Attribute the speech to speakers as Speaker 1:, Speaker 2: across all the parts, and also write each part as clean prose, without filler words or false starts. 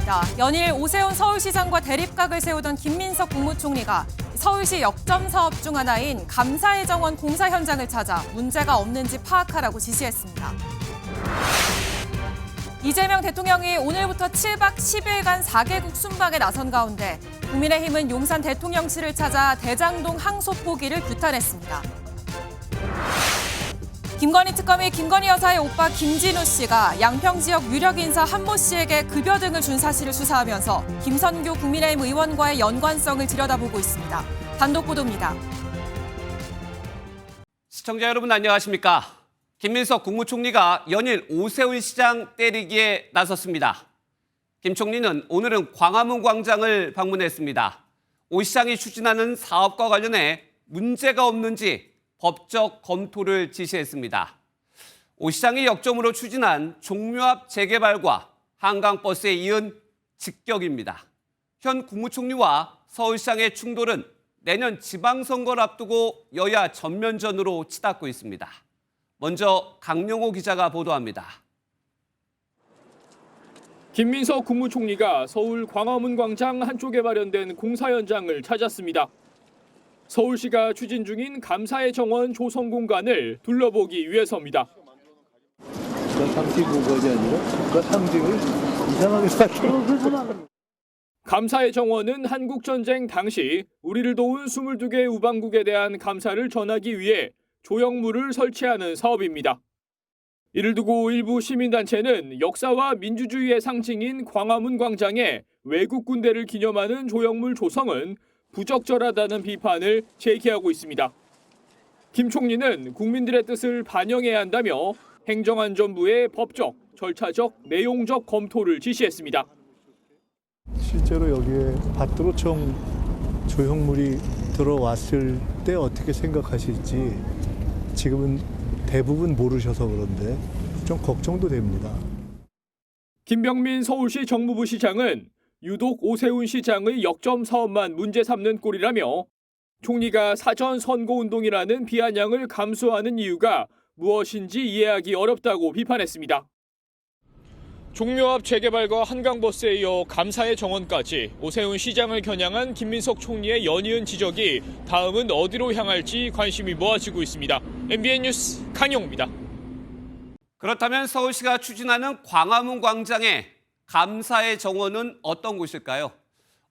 Speaker 1: 있습니다. 연일 오세훈 서울시장과 대립각을 세우던 김민석 국무총리가 서울시 역점 사업 중 하나인 감사의 정원 공사 현장을 찾아 문제가 없는지 파악하라고 지시했습니다. 이재명 대통령이 오늘부터 7박 10일간 4개국 순방에 나선 가운데 국민의힘은 용산 대통령실을 찾아 대장동 항소 포기를 규탄했습니다. 김건희 특검이 김건희 여사의 오빠 김진우 씨가 양평 지역 유력 인사 한모 씨에게 급여 등을 준 사실을 수사하면서 김선교 국민의힘 의원과의 연관성을 들여다보고 있습니다. 단독 보도입니다.
Speaker 2: 시청자 여러분 안녕하십니까? 김민석 국무총리가 연일 오세훈 시장 때리기에 나섰습니다. 김 총리는 오늘은 광화문 광장을 방문했습니다. 오 시장이 추진하는 사업과 관련해 문제가 없는지 법적 검토를 지시했습니다. 오 시장이 역점으로 추진한 종묘 재개발과 한강버스에 이은 직격입니다. 현 국무총리와 서울시장의 충돌은 내년 지방선거를 앞두고 여야 전면전으로 치닫고 있습니다. 먼저 강용호 기자가 보도합니다.
Speaker 3: 김민석 국무총리가 서울 광화문 광장 한쪽에 마련된 공사 현장을 찾았습니다. 서울시가 추진 중인 감사의 정원 조성 공간을 둘러보기 위해서입니다.
Speaker 4: 상징국가가 아니라 국가 상징을 이상하게 쌓고.
Speaker 3: 감사의 정원은 한국전쟁 당시 우리를 도운 22개 우방국에 대한 감사를 전하기 위해 조형물을 설치하는 사업입니다. 이를 두고 일부 시민단체는 역사와 민주주의의 상징인 광화문 광장에 외국 군대를 기념하는 조형물 조성은 부적절하다는 비판을 제기하고 있습니다. 김 총리는 국민들의 뜻을 반영해야 한다며 행정안전부의 법적, 절차적, 내용적 검토를 지시했습니다.
Speaker 4: 실제로 여기에 밭도로청 조형물이 들어왔을 때 어떻게 생각하실지 지금은 대부분 모르셔서 그런데 좀 걱정도 됩니다.
Speaker 3: 김병민 서울시 정무부 시장은 유독 오세훈 시장의 역점 사업만 문제 삼는 꼴이라며 총리가 사전 선거운동이라는 비아냥을 감수하는 이유가 무엇인지 이해하기 어렵다고 비판했습니다. 종묘 앞 재개발과 한강버스에 이어 감사의 정원까지 오세훈 시장을 겨냥한 김민석 총리의 연이은 지적이 다음은 어디로 향할지 관심이 모아지고 있습니다. MBN 뉴스 강용호입니다.
Speaker 2: 그렇다면 서울시가 추진하는 광화문 광장의 감사의 정원은 어떤 곳일까요?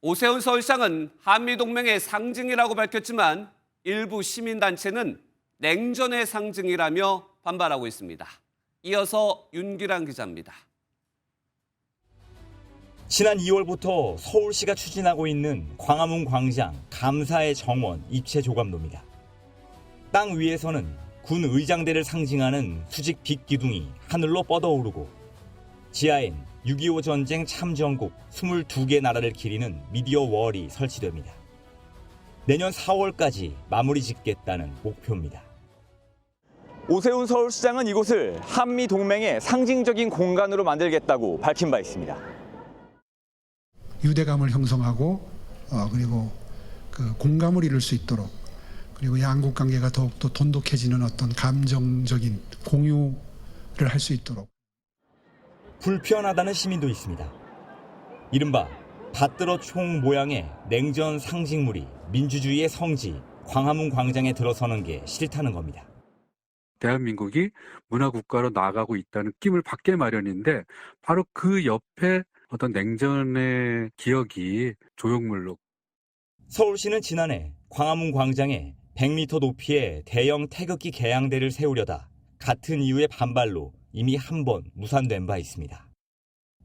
Speaker 2: 오세훈 서울시장은 한미동맹의 상징이라고 밝혔지만 일부 시민단체는 냉전의 상징이라며 반발하고 있습니다. 이어서 윤기란 기자입니다.
Speaker 5: 지난 2월부터 서울시가 추진하고 있는 광화문 광장 감사의 정원 입체 조감도입니다. 땅 위에서는 군 의장대를 상징하는 수직 빛 기둥이 하늘로 뻗어오르고 지하엔 6.25 전쟁 참전국 22개 나라를 기리는 미디어 월이 설치됩니다. 내년 4월까지 마무리 짓겠다는 목표입니다.
Speaker 6: 오세훈 서울시장은 이곳을 한미동맹의 상징적인 공간으로 만들겠다고 밝힌 바 있습니다.
Speaker 7: 유대감을 형성하고 그리고 그 공감을 이룰 수 있도록 그리고 양국 관계가 더욱더 돈독해지는 어떤 감정적인 공유를 할 수 있도록.
Speaker 5: 불편하다는 시민도 있습니다. 이른바 밭들어총 모양의 냉전 상징물이 민주주의의 성지 광화문 광장에 들어서는 게 싫다는 겁니다.
Speaker 8: 대한민국이 문화국가로 나아가고 있다는 느낌을 받게 마련인데 바로 그 옆에 어떤 냉전의 기억이 조형물로.
Speaker 5: 서울시는 지난해 광화문 광장에 100m 높이의 대형 태극기 개양대를 세우려다 같은 이유의 반발로 이미 한 번 무산된 바 있습니다.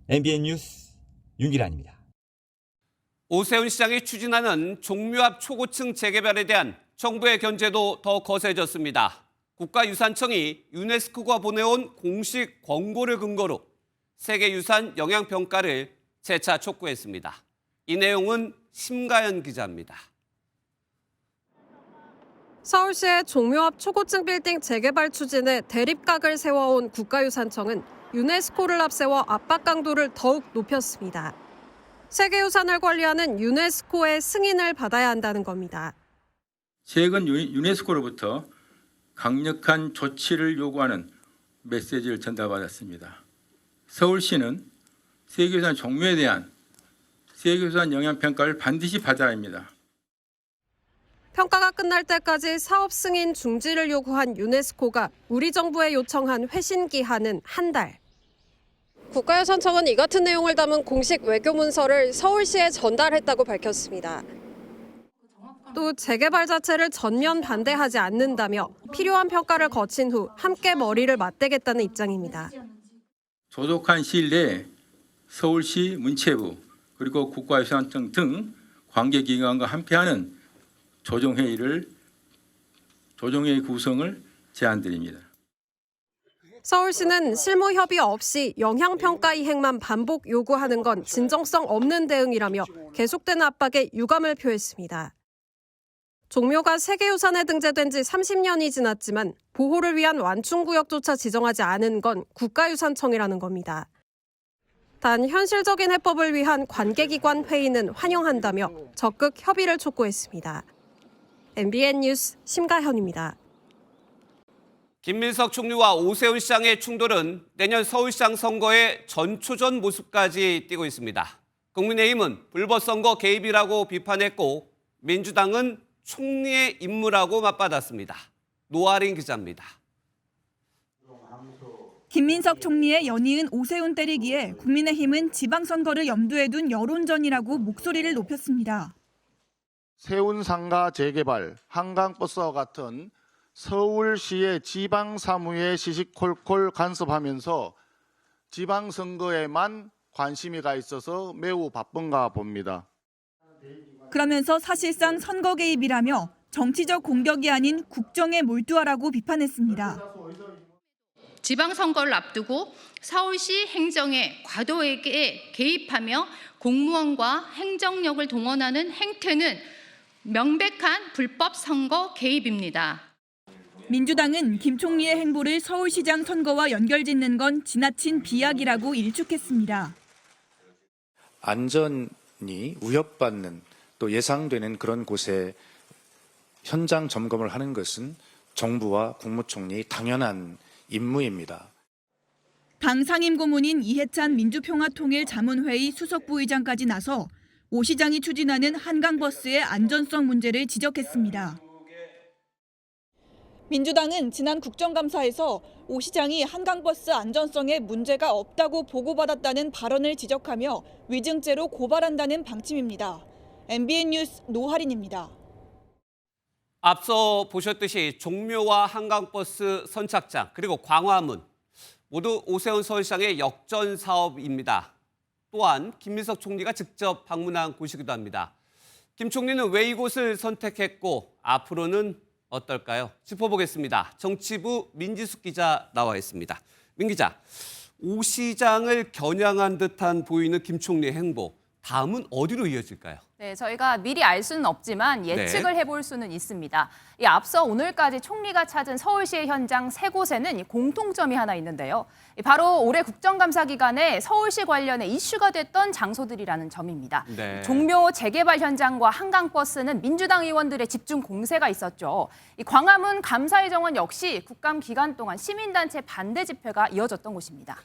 Speaker 5: MBN 뉴스 윤기란입니다.
Speaker 2: 오세훈 시장이 추진하는 종묘 앞 초고층 재개발에 대한 정부의 견제도 더 거세졌습니다. 국가유산청이 유네스코가 보내온 공식 권고를 근거로 세계유산 영향평가를 재차 촉구했습니다. 이 내용은 심가연 기자입니다.
Speaker 9: 서울시의 종묘 앞 초고층 빌딩 재개발 추진에 대립각을 세워온 국가유산청은 유네스코를 앞세워 압박 강도를 더욱 높였습니다. 세계유산을 관리하는 유네스코의 승인을 받아야 한다는 겁니다.
Speaker 10: 최근 유네스코로부터 강력한 조치를 요구하는 메시지를 전달받았습니다. 서울시는 세계유산 종묘에 대한 세계유산 영향평가를 반드시 받아야 합니다.
Speaker 9: 평가가 끝날 때까지 사업 승인 중지를 요구한 유네스코가 우리 정부에 요청한 회신 기한은 한 달. 국가유산청은 이 같은 내용을 담은 공식 외교 문서를 서울시에 전달했다고 밝혔습니다. 또 재개발 자체를 전면 반대하지 않는다며 필요한 평가를 거친 후 함께 머리를 맞대겠다는 입장입니다.
Speaker 10: 조속한 시일 내에 서울시 문체부 그리고 국가유산청 등 관계기관과 함께하는 조정회의 구성을 제안드립니다.
Speaker 9: 서울시는 실무 협의 없이 영향평가 이행만 반복 요구하는 건 진정성 없는 대응이라며 계속된 압박에 유감을 표했습니다. 종묘가 세계유산에 등재된 지 30년이 지났지만 보호를 위한 완충구역조차 지정하지 않은 건 국가유산청이라는 겁니다. 단 현실적인 해법을 위한 관계기관 회의는 환영한다며 적극 협의를 촉구했습니다. MBN 뉴스 심가현입니다.
Speaker 2: 김민석 총리와 오세훈 시장의 충돌은 내년 서울시장 선거의 전초전 모습까지 띠고 있습니다. 국민의힘은 불법선거 개입이라고 비판했고 민주당은 총리의 임무라고 맞받았습니다. 노아린 기자입니다.
Speaker 11: 김민석 총리의 연이은 오세훈 때리기에 국민의힘은 지방선거를 염두에 둔 여론전이라고 목소리를 높였습니다.
Speaker 12: 세운상가 재개발, 한강버스와 같은 서울시의 지방사무에 시시콜콜 간섭하면서 지방선거에만 관심이 가 있어서 매우 바쁜가 봅니다.
Speaker 11: 그러면서 사실상 선거 개입이라며 정치적 공격이 아닌 국정에 몰두하라고 비판했습니다.
Speaker 13: 지방선거를 앞두고 서울시 행정에 과도하게 개입하며 공무원과 행정력을 동원하는 행태는 명백한 불법 선거 개입입니다.
Speaker 11: 민주당은 김 총리의 행보를 서울시장 선거와 연결짓는 건 지나친 비약이라고 일축했습니다.
Speaker 14: 안전이 위협받는 또 예상되는 그런 곳에 현장 점검을 하는 것은 정부와 국무총리의 당연한 임무입니다.
Speaker 11: 당 상임고문인 이해찬 민주평화통일자문회의 수석부의장까지 나서 오 시장이 추진하는 한강버스의 안전성 문제를 지적했습니다. 민주당은 지난 국정감사에서 오 시장이 한강버스 안전성에 문제가 없다고 보고받았다는 발언을 지적하며 위증죄로 고발한다는 방침입니다. MBN 뉴스 노하린입니다.
Speaker 2: 앞서 보셨듯이 종묘와 한강버스 선착장 그리고 광화문 모두 오세훈 서울시장의 역전 사업입니다. 또한 김민석 총리가 직접 방문한 곳이기도 합니다. 김 총리는 왜 이곳을 선택했고 앞으로는 어떨까요? 짚어보겠습니다. 정치부 민지숙 기자 나와 있습니다. 민 기자, 오 시장을 겨냥한 듯한 보이는 김 총리의 행보, 다음은 어디로 이어질까요?
Speaker 15: 네, 저희가 미리 알 수는 없지만 예측을 해볼 수는 있습니다. 이 앞서 오늘까지 총리가 찾은 서울시의 현장 세 곳에는 공통점이 하나 있는데요. 바로 올해 국정감사 기간에 서울시 관련해 이슈가 됐던 장소들이라는 점입니다.
Speaker 2: 네.
Speaker 15: 종묘 재개발 현장과 한강버스는 민주당 의원들의 집중 공세가 있었죠. 이 광화문 감사의 정원 역시 국감 기간 동안 시민단체 반대 집회가 이어졌던 곳입니다.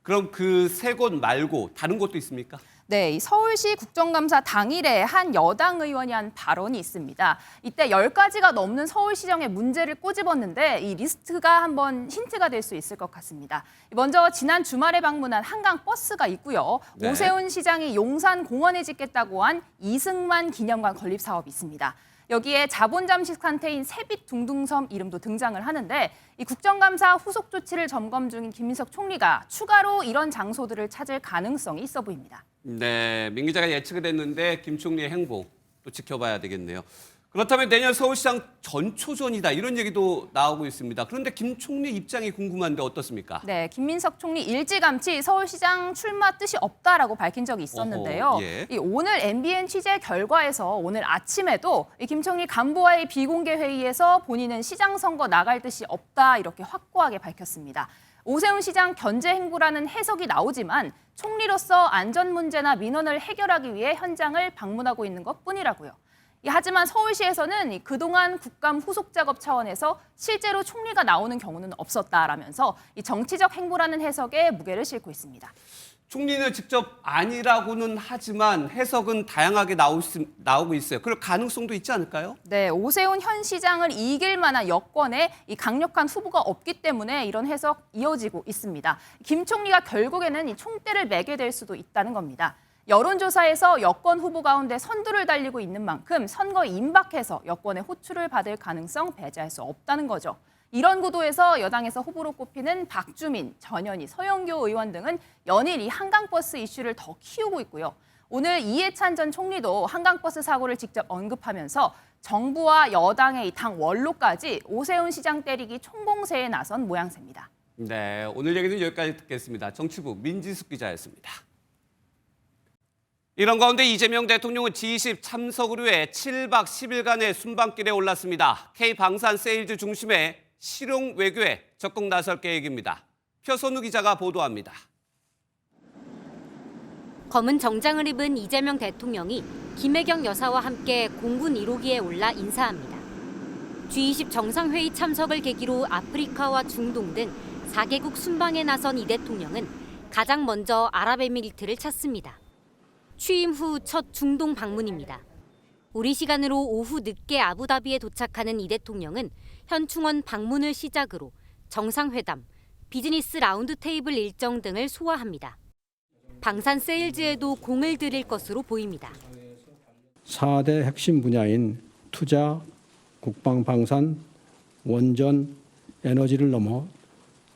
Speaker 2: 그럼 그 세 곳 말고 다른 곳도 있습니까?
Speaker 15: 네, 이 서울시 국정감사 당일에 한 여당 의원이 한 발언이 있습니다. 이때 10가지가 넘는 서울시정의 문제를 꼬집었는데 이 리스트가 한번 힌트가 될 수 있을 것 같습니다. 먼저 지난 주말에 방문한 한강버스가 있고요.
Speaker 2: 네.
Speaker 15: 오세훈 시장이 용산 공원에 짓겠다고 한 이승만 기념관 건립 사업이 있습니다. 여기에 자본 잠식 상태인 세빛 둥둥섬 이름도 등장을 하는데 이 국정감사 후속 조치를 점검 중인 김민석 총리가 추가로 이런 장소들을 찾을 가능성이 있어 보입니다.
Speaker 2: 네, 민 기자가 예측이 됐는데 김 총리의 행보 또 지켜봐야 되겠네요. 그렇다면 내년 서울시장 전초전이다 이런 얘기도 나오고 있습니다. 그런데 김 총리 입장이 궁금한데 어떻습니까?
Speaker 15: 네, 김민석 총리 일찌감치 서울시장 출마 뜻이 없다라고 밝힌 적이 있었는데요.
Speaker 2: 예.
Speaker 15: 이 오늘 MBN 취재 결과에서 오늘 아침에도 이 김 총리 간부와의 비공개 회의에서 본인은 시장 선거 나갈 뜻이 없다 이렇게 확고하게 밝혔습니다. 오세훈 시장 견제 행보라는 해석이 나오지만 총리로서 안전 문제나 민원을 해결하기 위해 현장을 방문하고 있는 것뿐이라고요. 하지만 서울시에서는 그동안 국감 후속 작업 차원에서 실제로 총리가 나오는 경우는 없었다라면서 이 정치적 행보라는 해석에 무게를 싣고 있습니다.
Speaker 2: 총리는 직접 아니라고는 하지만 해석은 다양하게 나오고 있어요. 그럴 가능성도 있지 않을까요?
Speaker 15: 네, 오세훈 현 시장을 이길 만한 여권에 이 강력한 후보가 없기 때문에 이런 해석 이어지고 있습니다. 김 총리가 결국에는 이 총대를 매게 될 수도 있다는 겁니다. 여론조사에서 여권 후보 가운데 선두를 달리고 있는 만큼 선거에 임박해서 여권의 호출을 받을 가능성 배제할 수 없다는 거죠. 이런 구도에서 여당에서 후보로 꼽히는 박주민, 전현희, 서영교 의원 등은 연일 이 한강버스 이슈를 더 키우고 있고요. 오늘 이해찬 전 총리도 한강버스 사고를 직접 언급하면서 정부와 여당의 이 당 원로까지 오세훈 시장 때리기 총공세에 나선 모양새입니다.
Speaker 2: 네, 오늘 얘기는 여기까지 듣겠습니다. 정치부 민지숙 기자였습니다. 이런 가운데 이재명 대통령은 G20 참석을 위해 7박 10일간의 순방길에 올랐습니다. K-방산 세일즈 중심의 실용 외교에 적극 나설 계획입니다. 표선우 기자가 보도합니다.
Speaker 16: 검은 정장을 입은 이재명 대통령이 김혜경 여사와 함께 공군 1호기에 올라 인사합니다. G20 정상회의 참석을 계기로 아프리카와 중동 등 4개국 순방에 나선 이 대통령은 가장 먼저 아랍에미리트를 찾습니다. 취임 후 첫 중동 방문입니다. 우리 시간으로 오후 늦게 아부다비에 도착하는 이 대통령은 현충원 방문을 시작으로 정상회담, 비즈니스 라운드 테이블 일정 등을 소화합니다. 방산 세일즈에도 공을 들일 것으로 보입니다.
Speaker 17: 4대 핵심 분야인 투자, 국방 방산, 원전, 에너지를 넘어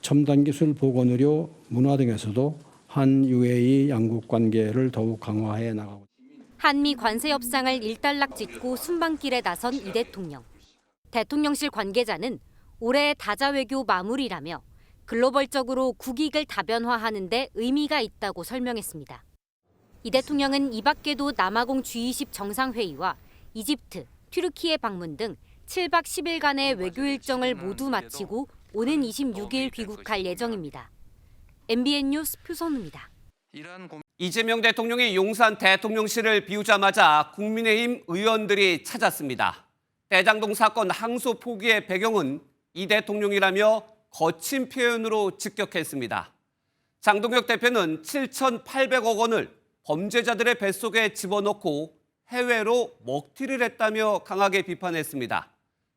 Speaker 17: 첨단 기술 보건 의료, 문화 등에서도 한 UAE 양국 관계를 더욱 강화해 나가고
Speaker 16: 한미 관세 협상을 일단락 짓고 순방길에 나선 이 대통령. 대통령실 관계자는 올해의 다자 외교 마무리라며 글로벌적으로 국익을 다변화하는 데 의미가 있다고 설명했습니다. 이 대통령은 이 밖에도 남아공 G20 정상회의와 이집트, 튀르키예 방문 등 7박 10일간의 외교 일정을 모두 마치고 오는 26일 귀국할 예정입니다. MBN 뉴스 표선우입니다.
Speaker 2: 이재명 대통령이 용산 대통령실을 비우자마자 국민의힘 의원들이 찾았습니다. 대장동 사건 항소 포기의 배경은 이 대통령이라며 거친 표현으로 직격했습니다. 장동혁 대표는 7,800억 원을 범죄자들의 뱃속에 집어넣고 해외로 먹튀를 했다며 강하게 비판했습니다.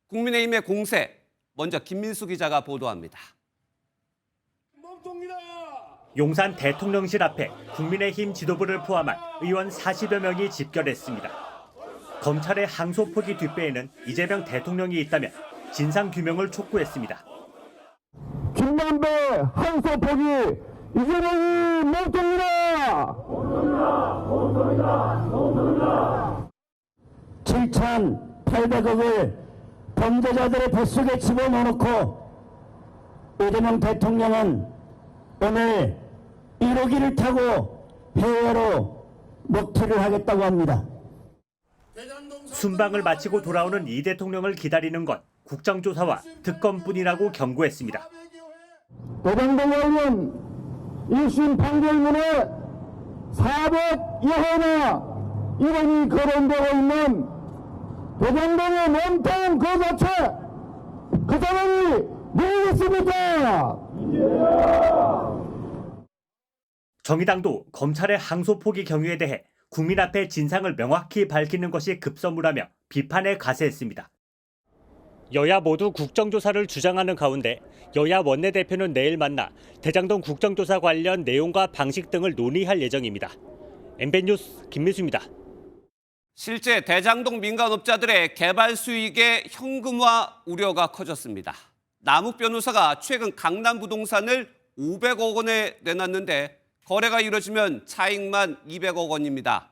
Speaker 2: 국민의힘의 공세, 먼저 김민수 기자가 보도합니다.
Speaker 5: 용산 대통령실 앞에 국민의힘 지도부를 포함한 의원 40여 명이 집결했습니다. 검찰의 항소 포기 뒷배에는 이재명 대통령이 있다며 진상규명을 촉구했습니다.
Speaker 18: 김남배 항소 포기 이재명이 멍청이다. 7,800억을 범죄자들의 뱃속에 집어넣어놓고 이재명 대통령은 오늘 1호기를 타고 해외로 먹튀를 하겠다고 합니다.
Speaker 5: 순방을 마치고 돌아오는 이 대통령을 기다리는 건 국정조사와 특검뿐이라고 경고했습니다.
Speaker 18: 대장동 의원 1심 판결문에 400여호나 이론이 거론되고 있는 대장동의 몸통 그 자체 그 사람이 누구겠습니까?
Speaker 5: 정의당도 검찰의 항소 포기 경위에 대해 국민 앞에 진상을 명확히 밝히는 것이 급선무라며 비판에 가세했습니다. 여야 모두 국정조사를 주장하는 가운데 여야 원내대표는 내일 만나 대장동 국정조사 관련 내용과 방식 등을 논의할 예정입니다. MBN 뉴스 김민수입니다.
Speaker 2: 실제 대장동 민간업자들의 개발 수익의 현금화 우려가 커졌습니다. 남욱 변호사가 최근 강남 부동산을 500억 원에 내놨는데 거래가 이루어지면 차익만 200억 원입니다.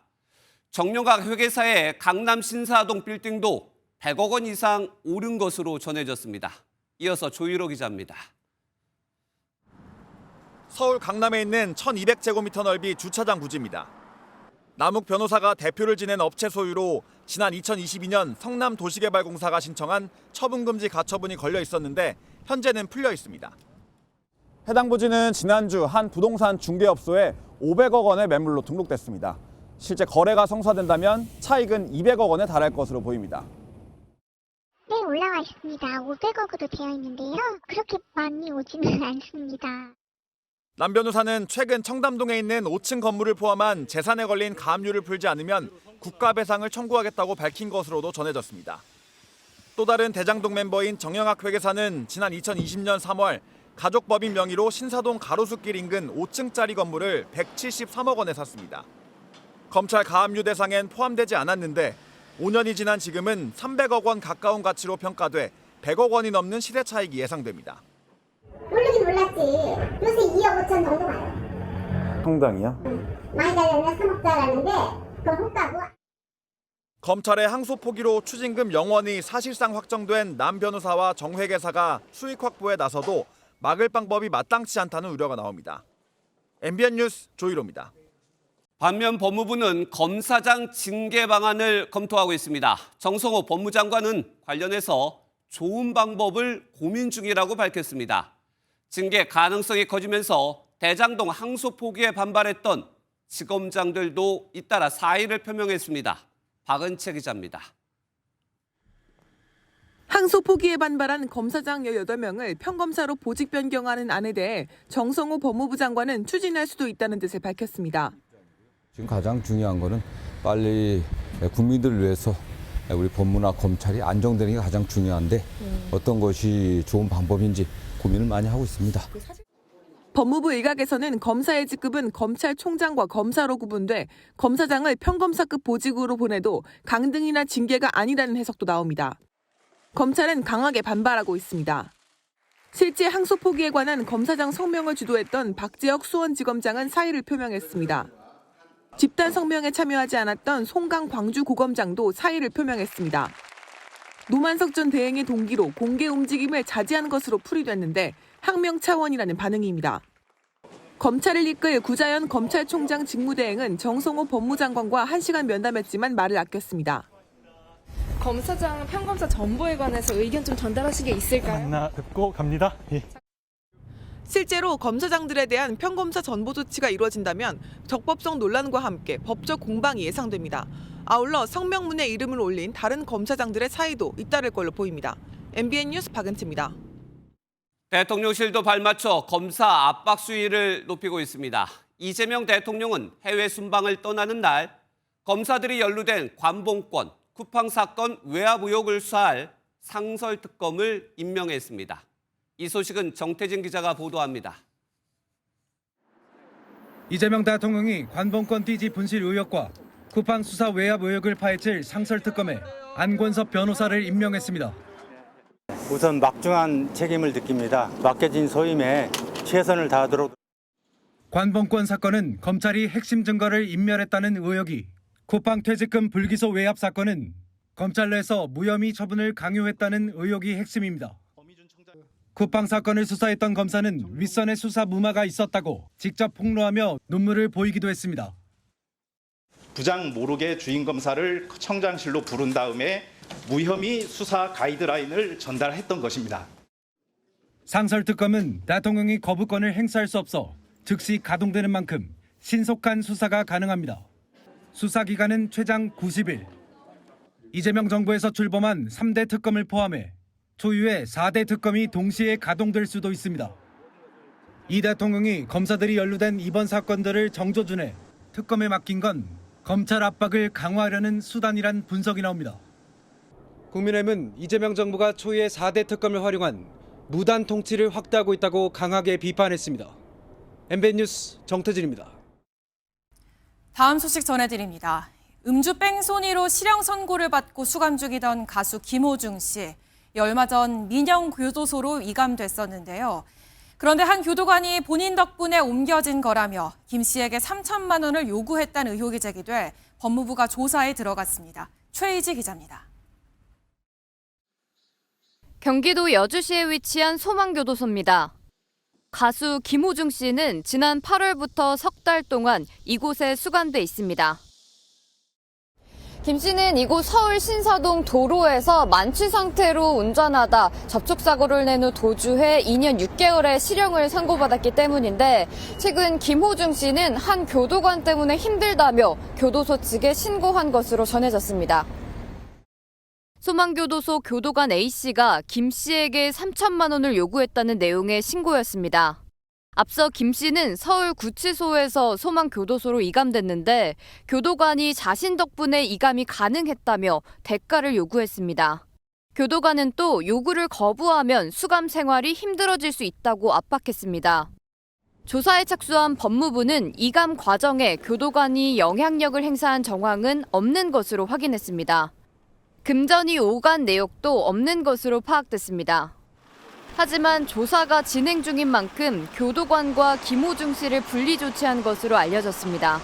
Speaker 2: 정명각 회계사의 강남 신사동 빌딩도 100억 원 이상 오른 것으로 전해졌습니다. 이어서 조일호 기자입니다.
Speaker 6: 서울 강남에 있는 1,200제곱미터 넓이 주차장 부지입니다. 남욱 변호사가 대표를 지낸 업체 소유로 지난 2022년 성남도시개발공사가 신청한 처분금지 가처분이 걸려 있었는데 현재는 풀려 있습니다. 해당 부지는 지난주 한 부동산 중개업소에 500억 원의 매물로 등록됐습니다. 실제 거래가 성사된다면 차익은 200억 원에 달할 것으로 보입니다.
Speaker 19: 네, 올라와 있습니다. 500억으로 되어 있는데요. 그렇게 많이 오지는 않습니다.
Speaker 6: 남 변호사는 최근 청담동에 있는 5층 건물을 포함한 재산에 걸린 가압류를 풀지 않으면 국가배상을 청구하겠다고 밝힌 것으로도 전해졌습니다. 또 다른 대장동 멤버인 정영학 회계사는 지난 2020년 3월 가족법인 명의로 신사동 가로수길 인근 5층짜리 건물을 173억 원에 샀습니다. 검찰 가압류 대상엔 포함되지 않았는데 5년이 지난 지금은 300억 원 가까운 가치로 평가돼 100억 원이 넘는 시세 차익이 예상됩니다.
Speaker 19: 모르긴 몰랐지. 요새 2억 5천 정도 가요.
Speaker 14: 통당이요?
Speaker 19: 많이 달렸네. 3억짜리라는데 그건 호가고.
Speaker 6: 검찰의 항소 포기로 추징금 0원이 사실상 확정된 남 변호사와 정 회계사가 수익 확보에 나서도 막을 방법이 마땅치 않다는 우려가 나옵니다. MBN 뉴스 조희로입니다.
Speaker 2: 반면 법무부는 검사장 징계 방안을 검토하고 있습니다. 정성호 법무장관은 관련해서 좋은 방법을 고민 중이라고 밝혔습니다. 징계 가능성이 커지면서 대장동 항소 포기에 반발했던 지검장들도 잇따라 사의를 표명했습니다. 박은채 기자입니다.
Speaker 20: 항소 포기에 반발한 검사장 18명을 평검사로 보직 변경하는 안에 대해 정성호 법무부 장관은 추진할 수도 있다는 뜻을 밝혔습니다.
Speaker 21: 지금 가장 중요한 거는 빨리 국민들을 위해서 우리 법무나 검찰이 안정되는 게 가장 중요한데 어떤 것이 좋은 방법인지 고민을 많이 하고 있습니다.
Speaker 20: 법무부 일각에서는 검사의 직급은 검찰총장과 검사로 구분돼 검사장을 평검사급 보직으로 보내도 강등이나 징계가 아니라는 해석도 나옵니다. 검찰은 강하게 반발하고 있습니다. 실제 항소 포기에 관한 검사장 성명을 주도했던 박재혁 수원지검장은 사의를 표명했습니다. 집단 성명에 참여하지 않았던 송강 광주고검장도 사의를 표명했습니다. 노만석 전 대행의 동기로 공개 움직임을 자제한 것으로 풀이됐는데 항명 차원이라는 반응입니다. 검찰을 이끌 구자연 검찰총장 직무대행은 정성호 법무장관과 1시간 면담했지만 말을 아꼈습니다.
Speaker 22: 검사장 평검사 전보에 관해서 의견 좀 전달하신 게 있을까요?
Speaker 4: 만나 뵙고 갑니다. 예.
Speaker 20: 실제로 검사장들에 대한 평검사 전보 조치가 이루어진다면 적법성 논란과 함께 법적 공방이 예상됩니다. 아울러 성명문에 이름을 올린 다른 검사장들의 사의도 잇따를 걸로 보입니다. MBN 뉴스 박은채입니다.
Speaker 2: 대통령실도 발맞춰 검사 압박 수위를 높이고 있습니다. 이재명 대통령은 해외 순방을 떠나는 날 검사들이 연루된 관봉권, 쿠팡 사건 외압 의혹을 수사할 상설특검을 임명했습니다. 이 소식은 정태진 기자가 보도합니다.
Speaker 23: 이재명 대통령이 관봉권 띠지 분실 의혹과 쿠팡 수사 외압 의혹을 파헤칠 상설특검에 안권섭 변호사를 임명했습니다.
Speaker 24: 우선 막중한 책임을 느낍니다. 맡겨진 소임에 최선을 다하도록.
Speaker 23: 관봉권 사건은 검찰이 핵심 증거를 인멸했다는 의혹이, 쿠팡 퇴직금 불기소 외압 사건은 검찰 내에서 무혐의 처분을 강요했다는 의혹이 핵심입니다. 쿠팡 사건을 수사했던 검사는 윗선의 수사 무마가 있었다고 직접 폭로하며 눈물을 보이기도 했습니다.
Speaker 25: 부장 모르게 주임 검사를 청장실로 부른 다음에 무혐의 수사 가이드라인을 전달했던 것입니다.
Speaker 23: 상설특검은 대통령이 거부권을 행사할 수 없어 즉시 가동되는 만큼 신속한 수사가 가능합니다. 수사 기간은 최장 90일. 이재명 정부에서 출범한 3대 특검을 포함해 초유의 4대 특검이 동시에 가동될 수도 있습니다. 이 대통령이 검사들이 연루된 이번 사건들을 정조준해 특검에 맡긴 건 검찰 압박을 강화하려는 수단이란 분석이 나옵니다. 국민의힘은 이재명 정부가 초유의 4대 특검을 활용한 무단 통치를 확대하고 있다고 강하게 비판했습니다. MBN 뉴스 정태진입니다.
Speaker 1: 다음 소식 전해드립니다. 음주 뺑소니로 실형 선고를 받고 수감 중이던 가수 김호중 씨. 얼마 전 민영교도소로 이감됐었는데요. 그런데 한 교도관이 본인 덕분에 옮겨진 거라며 김 씨에게 3천만 원을 요구했다는 의혹이 제기돼 법무부가 조사에 들어갔습니다. 최희지 기자입니다.
Speaker 26: 경기도 여주시에 위치한 소망교도소입니다. 가수 김호중 씨는 지난 8월부터 석 달 동안 이곳에 수감돼 있습니다. 김 씨는 이곳 서울 신사동 도로에서 만취 상태로 운전하다 접촉사고를 낸 후 도주해 2년 6개월의 실형을 선고받았기 때문인데 최근 김호중 씨는 한 교도관 때문에 힘들다며 교도소 측에 신고한 것으로 전해졌습니다. 소망교도소 교도관 A씨가 김 씨에게 3천만 원을 요구했다는 내용의 신고였습니다. 앞서 김 씨는 서울 구치소에서 소망교도소로 이감됐는데 교도관이 자신 덕분에 이감이 가능했다며 대가를 요구했습니다. 교도관은 또 요구를 거부하면 수감 생활이 힘들어질 수 있다고 압박했습니다. 조사에 착수한 법무부는 이감 과정에 교도관이 영향력을 행사한 정황은 없는 것으로 확인했습니다. 금전이 오간 내역도 없는 것으로 파악됐습니다. 하지만 조사가 진행 중인 만큼 교도관과 김호중 씨를 분리 조치한 것으로 알려졌습니다.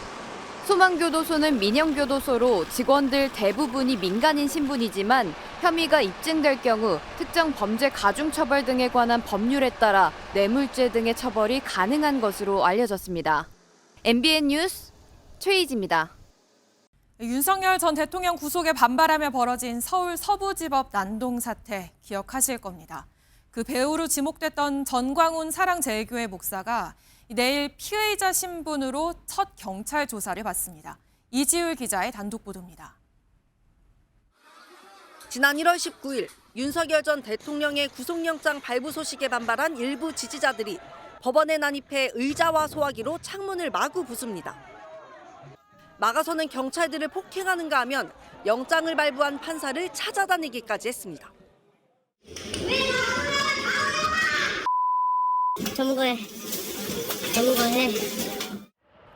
Speaker 26: 소망교도소는 민영교도소로 직원들 대부분이 민간인 신분이지만 혐의가 입증될 경우 특정 범죄 가중처벌 등에 관한 법률에 따라 뇌물죄 등의 처벌이 가능한 것으로 알려졌습니다. MBN 뉴스 최희지입니다.
Speaker 1: 윤석열 전 대통령 구속에 반발하며 벌어진 서울 서부지법 난동 사태 기억하실 겁니다. 그 배우로 지목됐던 전광훈 사랑제일교회 목사가 내일 피의자 신분으로 첫 경찰 조사를 받습니다. 이지율 기자의 단독 보도입니다.
Speaker 3: 지난 1월 19일 윤석열 전 대통령의 구속영장 발부 소식에 반발한 일부 지지자들이 법원에 난입해 의자와 소화기로 창문을 마구 부숩니다. 막아서는 경찰들을 폭행하는가 하면 영장을 발부한 판사를 찾아다니기까지 했습니다.
Speaker 19: 전문가해.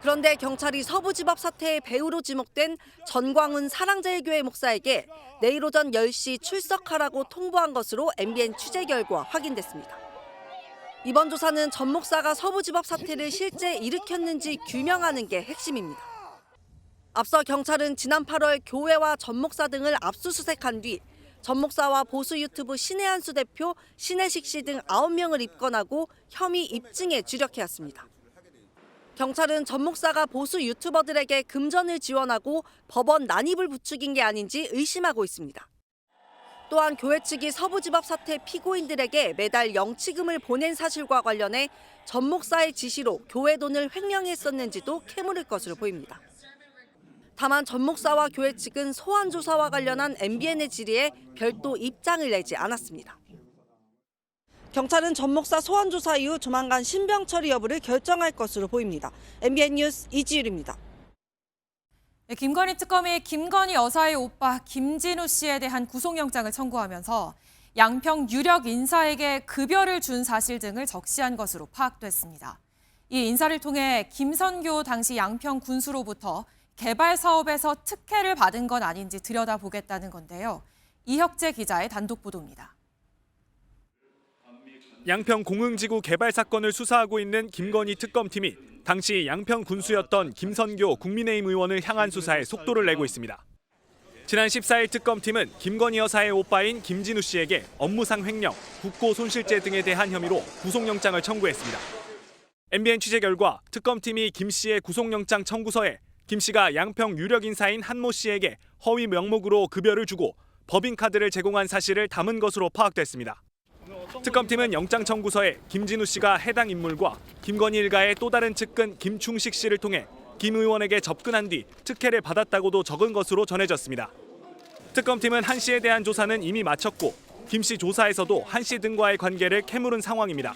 Speaker 3: 그런데 경찰이 서부지법 사태의 배우로 지목된 전광훈 사랑제일교회 목사에게 내일 오전 10시 출석하라고 통보한 것으로 MBN 취재 결과 확인됐습니다. 이번 조사는 전 목사가 서부지법 사태를 실제 일으켰는지 규명하는 게 핵심입니다. 앞서 경찰은 지난 8월 교회와 전 목사 등을 압수수색한 뒤 전 목사와 보수 유튜브 신의 한수 대표 신혜식 씨 등 9명을 입건하고 혐의 입증에 주력해왔습니다. 경찰은 전 목사가 보수 유튜버들에게 금전을 지원하고 법원 난입을 부추긴 게 아닌지 의심하고 있습니다. 또한 교회 측이 서부지법 사태 피고인들에게 매달 영치금을 보낸 사실과 관련해 전 목사의 지시로 교회 돈을 횡령했었는지도 캐물을 것으로 보입니다. 다만 전 목사와 교회 측은 소환 조사와 관련한 MBN의 질의에 별도 입장을 내지 않았습니다. 경찰은 전 목사 소환 조사 이후 조만간 신병 처리 여부를 결정할 것으로 보입니다. MBN 뉴스 이지율입니다.
Speaker 1: 김건희 특검이 김건희 여사의 오빠 김진우 씨에 대한 구속영장을 청구하면서 양평 유력 인사에게 급여를 준 사실 등을 적시한 것으로 파악됐습니다. 이 인사를 통해 김선교 당시 양평 군수로부터 개발 사업에서 특혜를 받은 건 아닌지 들여다보겠다는 건데요. 이혁재 기자의 단독 보도입니다.
Speaker 6: 양평 공흥지구 개발 사건을 수사하고 있는 김건희 특검팀이 당시 양평 군수였던 김선교 국민의힘 의원을 향한 수사에 속도를 내고 있습니다. 지난 14일 특검팀은 김건희 여사의 오빠인 김진우 씨에게 업무상 횡령, 국고 손실죄 등에 대한 혐의로 구속영장을 청구했습니다. MBN 취재 결과 특검팀이 김 씨의 구속영장 청구서에 김 씨가 양평 유력 인사인 한모 씨에게 허위 명목으로 급여를 주고 법인카드를 제공한 사실을 담은 것으로 파악됐습니다. 특검팀은 영장 청구서에 김진우 씨가 해당 인물과 김건희 일가의 또 다른 측근 김충식 씨를 통해 김 의원에게 접근한 뒤 특혜를 받았다고도 적은 것으로 전해졌습니다. 특검팀은 한 씨에 대한 조사는 이미 마쳤고 김 씨 조사에서도 한 씨 등과의 관계를 캐물은 상황입니다.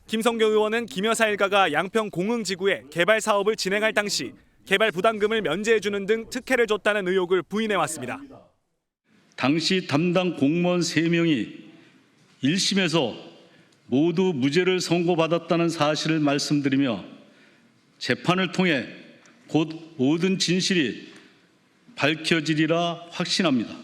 Speaker 6: 김성교 의원은 김 여사 일가가 양평 공흥지구에 개발 사업을 진행할 당시 개발 부담금을 면제해주는 등 특혜를 줬다는 의혹을 부인해왔습니다.
Speaker 7: 당시 담당 공무원 3명이 1심에서 모두 무죄를 선고받았다는 사실을 말씀드리며 재판을 통해 곧 모든 진실이 밝혀지리라 확신합니다.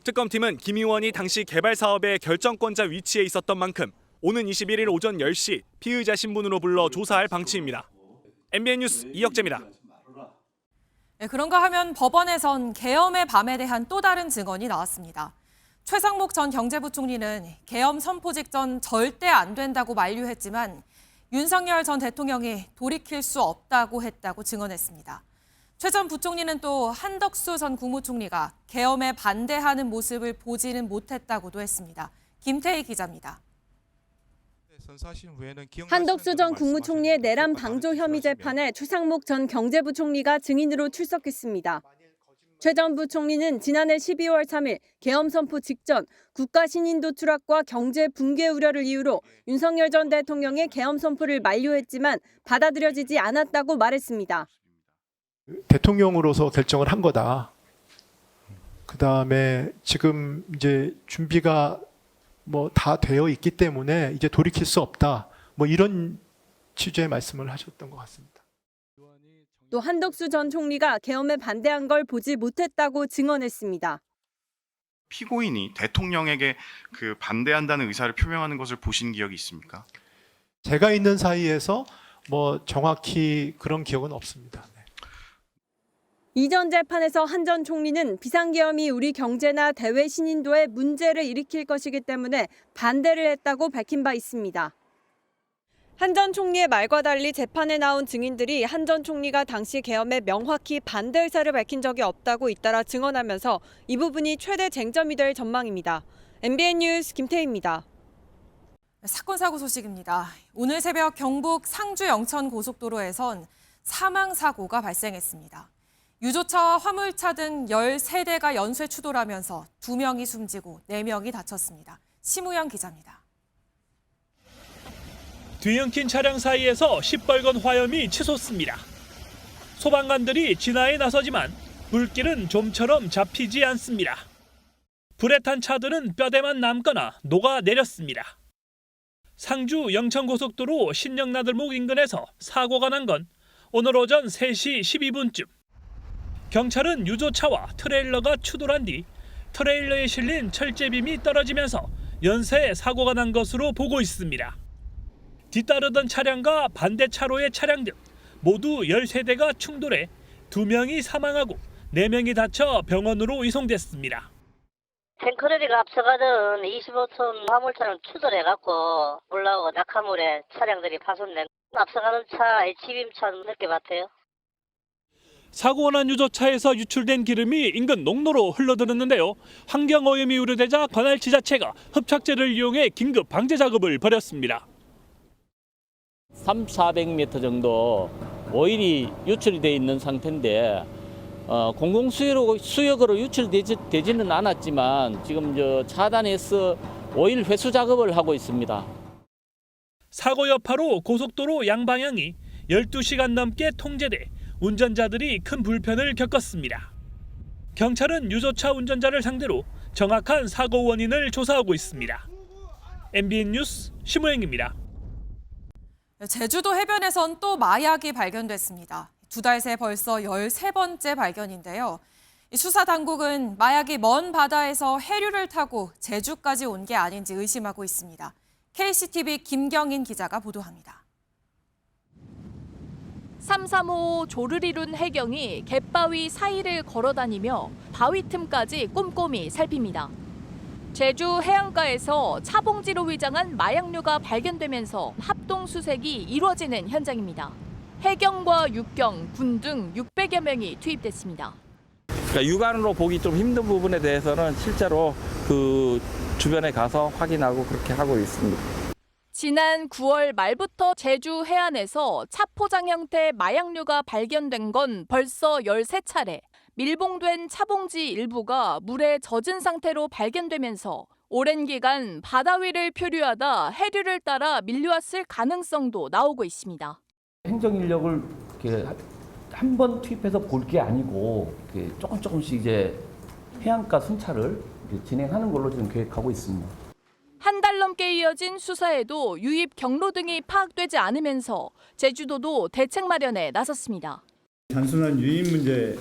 Speaker 6: 특검팀은 김 의원이 당시 개발 사업의 결정권자 위치에 있었던 만큼 오는 21일 오전 10시 피의자 신분으로 불러 조사할 방침입니다. MBN 뉴스 이혁재입니다.
Speaker 1: 그런가 하면 법원에선 계엄의 밤에 대한 또 다른 증언이 나왔습니다. 최상목 전 경제부총리는 계엄 선포 직전 절대 안 된다고 만류했지만 윤석열 전 대통령이 돌이킬 수 없다고 했다고 증언했습니다. 최 전 부총리는 또 한덕수 전 국무총리가 계엄에 반대하는 모습을 보지는 못했다고도 했습니다. 김태희 기자입니다.
Speaker 8: 한덕수 전 국무총리의 내란 방조 혐의 재판에 최상목 전 경제부총리가 증인으로 출석했습니다. 최 전 부총리는 지난해 12월 3일 계엄 선포 직전 국가 신인도 추락과 경제 붕괴 우려를 이유로 윤석열 전 대통령의 계엄 선포를 만료했지만 받아들여지지 않았다고 말했습니다.
Speaker 4: 대통령으로서 결정을 한 거다. 그다음에 지금 이제 준비가 뭐 다 되어 있기 때문에 이제 돌이킬 수 없다. 뭐 이런 취지의 말씀을 하셨던 것 같습니다.
Speaker 8: 또 한덕수 전 총리가 계엄에 반대한 걸 보지 못했다고 증언했습니다.
Speaker 9: 피고인이 대통령에게 그 반대한다는 의사를 표명하는 것을 보신 기억이 있습니까?
Speaker 4: 제가 있는 사이에서 뭐 정확히 그런 기억은 없습니다.
Speaker 8: 이전 재판에서 한 전 총리는 비상계엄이 우리 경제나 대외 신인도에 문제를 일으킬 것이기 때문에 반대를 했다고 밝힌 바 있습니다. 한 전 총리의 말과 달리 재판에 나온 증인들이 한 전 총리가 당시 계엄에 명확히 반대 의사를 밝힌 적이 없다고 잇따라 증언하면서 이 부분이 최대 쟁점이 될 전망입니다. MBN 뉴스 김태희입니다.
Speaker 1: 사건 사고 소식입니다. 오늘 새벽 경북 상주 영천 고속도로에선 사망 사고가 발생했습니다. 유조차와 화물차 등 13대가 연쇄 추돌하면서 2명이 숨지고 4명이 다쳤습니다. 심우영 기자입니다.
Speaker 10: 뒤엉킨 차량 사이에서 시뻘건 화염이 치솟습니다. 소방관들이 진화에 나서지만 불길은 좀처럼 잡히지 않습니다. 불에 탄 차들은 뼈대만 남거나 녹아내렸습니다. 상주 영천고속도로 신영나들목 인근에서 사고가 난 건 오늘 오전 3시 12분쯤. 경찰은 유조차와 트레일러가 추돌한 뒤 트레일러에 실린 철제빔이 떨어지면서 연쇄 사고가 난 것으로 보고 있습니다. 뒤따르던 차량과 반대 차로의 차량 등 모두 13대가 충돌해 2명이 사망하고 4명이 다쳐 병원으로 이송됐습니다.
Speaker 11: 탱크러리가 앞서가던 25톤 화물차는 추돌해갖고 올라오고 낙하물에 차량들이 파손된 앞서가는 차 HB차 늦게 봤대요.
Speaker 10: 사고가 난 유조차에서 유출된 기름이 인근 농로로 흘러들었는데요. 환경오염이 우려되자 관할 지자체가 흡착제를 이용해 긴급 방제 작업을 벌였습니다.
Speaker 12: 300~400m 정도 오일이 유출이 돼 있는 상태인데 공공수역으로 유출되지는 않았지만 지금 차단해서 오일 회수 작업을 하고 있습니다.
Speaker 10: 사고 여파로 고속도로 양방향이 12시간 넘게 통제돼 운전자들이 큰 불편을 겪었습니다. 경찰은 유조차 운전자를 상대로 정확한 사고 원인을 조사하고 있습니다. MBN 뉴스 심우영입니다.
Speaker 1: 제주도 해변에선 또 마약이 발견됐습니다. 2달 새 벌써 13번째 발견인데요. 수사 당국은 마약이 먼 바다에서 해류를 타고 제주까지 온 게 아닌지 의심하고 있습니다. KCTV 김경인 기자가 보도합니다.
Speaker 13: 335 조를 이룬 해경이 갯바위 사이를 걸어다니며 바위 틈까지 꼼꼼히 살핍니다. 제주 해안가에서 차봉지로 위장한 마약류가 발견되면서 합동수색이 이루어지는 현장입니다. 해경과 육경, 군 등 600여 명이 투입됐습니다.
Speaker 15: 그러니까 육안으로 보기 좀 힘든 부분에 대해서는 실제로 그 주변에 가서 확인하고 그렇게 하고 있습니다.
Speaker 13: 지난 9월 말부터 제주 해안에서 차포장 형태 마약류가 발견된 건 벌써 13차례. 밀봉된 차봉지 일부가 물에 젖은 상태로 발견되면서 오랜 기간 바다 위를 표류하다 해류를 따라 밀려왔을 가능성도 나오고 있습니다.
Speaker 27: 행정 인력을 한 번 투입해서 볼 게 아니고 조금씩 이제 해안가 순찰을 진행하는 걸로 지금 계획하고 있습니다.
Speaker 13: 한 달 넘게 이어진 수사에도 유입 경로 등이 파악되지 않으면서 제주도도 대책 마련에 나섰습니다.
Speaker 28: 단순한 유입 문제로